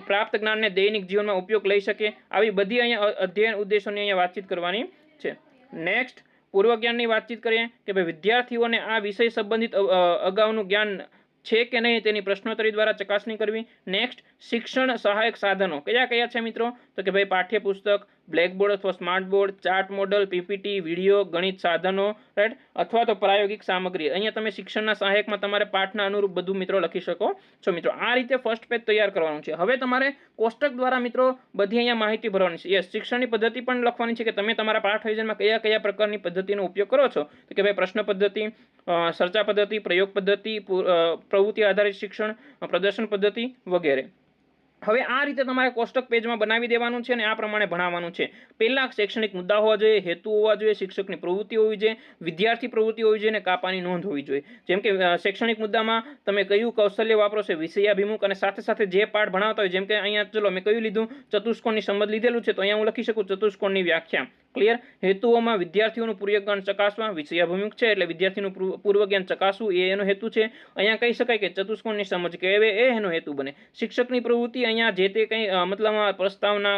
પ્રાપ્ત જ્ઞાનને દૈનિક જીવનમાં ઉપયોગ લઈ શકે. આવી બધી અહીંયા અધ્યયન ઉદ્દેશોની અહીંયા વાતચીત કરવાની છે. નેક્સ્ટ પૂર્વજ્ઞાનની વાતચીત કરીએ કે ભાઈ વિદ્યાર્થીઓને આ વિષય સંબંધિત અગાઉનું જ્ઞાન છે કે નહીં તેની પ્રશ્નોત્તરી દ્વારા ચકાસણી કરવી. નેક્સ્ટ શિક્ષણ સહાયક સાધનો કયા કયા છે મિત્રો, તો કે ભાઈ પાઠ્યપુસ્તક, બ્લેકબોર્ડ અથવા smart board, chart model, PPT, video, ગણિત સાધનો, રાઈટ, અથવા તો પ્રાયોગિક સામગ્રી. અહીંયા તમે શિક્ષણના સહાયકમાં તમારે પાઠના અનુરૂપ બધું મિત્રો લખી શકો છો મિત્રો. આ રીતે ફર્સ્ટ પેજ તૈયાર કરવાનું છે. હવે તમારે કોષ્ટક દ્વારા મિત્રો બધી અહીંયા માહિતી ભરવાની છે. યસ, શિક્ષણની પદ્ધતિ પણ લખવાની છે કે તમે તમારા પાઠ આયોજનમાં કયા કયા પ્રકારની પદ્ધતિનો ઉપયોગ કરો છો, તો કે ભાઈ પ્રશ્ન પદ્ધતિ, ચર્ચા પદ્ધતિ, પ્રયોગ પદ્ધતિ, પ્રવૃત્તિ આધારિત શિક્ષણ, પ્રદર્શન પદ્ધતિ વગેરે. હવે આ રીતે તમારે કોષ્ટક પેજમાં બનાવી દેવાનું છે અને આ પ્રમાણે ભણાવવાનું છે. પહેલા શૈક્ષણિક મુદ્દા હોવા જોઈએ, હેતુ હોવા જોઈએ, શિક્ષકની પ્રવૃત્તિ હોવી જોઈએ, વિદ્યાર્થી પ્રવૃત્તિ હોવી જોઈએ અને કાપાની નોંધ હોવી જોઈએ. જેમ કે શૈક્ષણિક મુદ્દામાં તમે કયું કૌશલ્ય વાપરો છો, વિષયાભિમુખ, અને સાથે સાથે જે પાઠ ભણાવતા હોય, જેમ કે અહીંયા ચલો મેં કયું લીધું, ચતુષ્કોણની સંબંધ લીધેલું છે, તો અહીંયા હું લખી શકું ચતુષ્કોણની વ્યાખ્યા. ક્લિયર. હેતુઓમાં વિદ્યાર્થીઓનું પૂર્વજ્ઞાન ચકાસવા, વિષયાભિમુખ છે એટલે વિદ્યાર્થીનું પૂર્વજ્ઞાન ચકાસવું એ એનો હેતુ છે. અહીંયા કહી શકાય કે ચતુષ્કોણની સમજ કહેવે એ એનો હેતુ બને. શિક્ષકની પ્રવૃત્તિ અહીંયા જે તે કંઈ મતલબ પ્રસ્તાવના,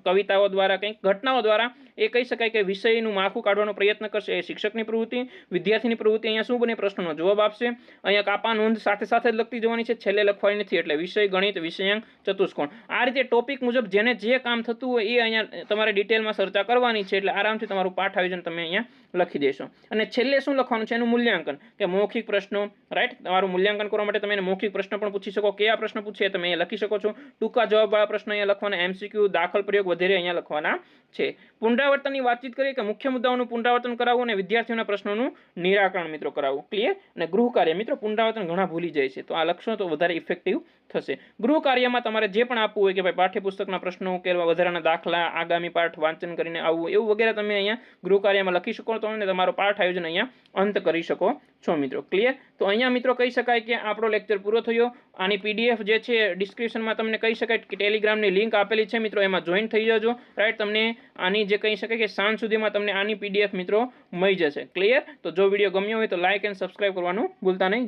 કવિતાઓ દ્વારા, કંઈક ઘટનાઓ દ્વારા એ કહી શકાય કે વિષયનું માળખું કાઢવાનો પ્રયત્ન કરશે, એ શિક્ષકની પ્રવૃત્તિ. વિદ્યાર્થીની પ્રવૃત્તિ અહીંયા શું બને, પ્રશ્નનો જવાબ આપશે. અહીંયા કાપા નોંધ સાથે સાથે જ લખતી જવાની છે, છેલ્લે લખવાની નથી. એટલે વિષય, ગણિત, વિષયાંક, ચતુષ્કોણ, આ રીતે ટોપિક મુજબ જેને જે કામ થતું હોય એ અહીંયા તમારે ડિટેલમાં ચર્ચા કરવાની છે. એટલે આરામથી તમારું પાઠ આયોજન તમે અહીંયા લખી દેશો. અને છેલ્લે શું લખવાનું છે, એનું મૂલ્યાંકન, કે મૌખિક પ્રશ્નો, રાઈટ. તમારું મૂલ્યાંકન કરવા માટે તમે એને મૌખિક પ્રશ્ન પણ પૂછી શકો. કયા પ્રશ્ન પૂછે તમે અહીંયા લખી શકો છો. ટૂંકા જવાબવાળા પ્રશ્ન અહીંયા લખવાના, એમસીક્યુ, દાખલ પ્રયોગ વગેરે અહીંયા લખવાના છે. પુનરાવર્તનની વાતચીત કરીએ કે મુખ્ય મુદ્દાઓનું પુનરાવર્તન કરાવવું અને વિદ્યાર્થીઓના પ્રશ્નોનું નિરાકરણ મિત્રો કરાવવું. ક્લિયર. અને ગૃહ કાર્ય મિત્રો પુનરાવર્તન ઘણા ભૂલી જાય છે, તો આ લખશો તો વધારે ઇફેક્ટિવ થશે. ગૃહ કાર્યમાં તમારે જે પણ આપવું હોય કે ભાઈ પાઠ્યપુસ્તકના પ્રશ્નો ઉકેલવા, વધારાના દાખલા, આગામી પાઠ વાંચન કરીને આવવું, એવું વગેરે તમે અહીંયા ગૃહ કાર્યમાં લખી શકો તો અને તમારો પાઠ આયોજન અહીંયા અંત કરી શકો છો મિત્રો. ક્લિયર. તો અહીંયા મિત્રો કહી શકાય કે આપણો લેક્ચર પૂરો થયો. આની પીડીએફ જે છે ડિસ્ક્રિપ્શનમાં તમને કહી શકાય કે ટેલિગ્રામની લિંક આપેલી છે મિત્રો, એમાં જોઈન થઈ જજો. રાઈટ. તમને આની જે કહી શકાય કે સાંજ સુધીમાં તમને આની પીડીએફ મિત્રો મળી જશે. ક્લિયર. તો જો વિડીયો ગમ્યો હોય તો લાઇક એન્ડ સબસ્ક્રાઇબ કરવાનું ભૂલતા નહીં.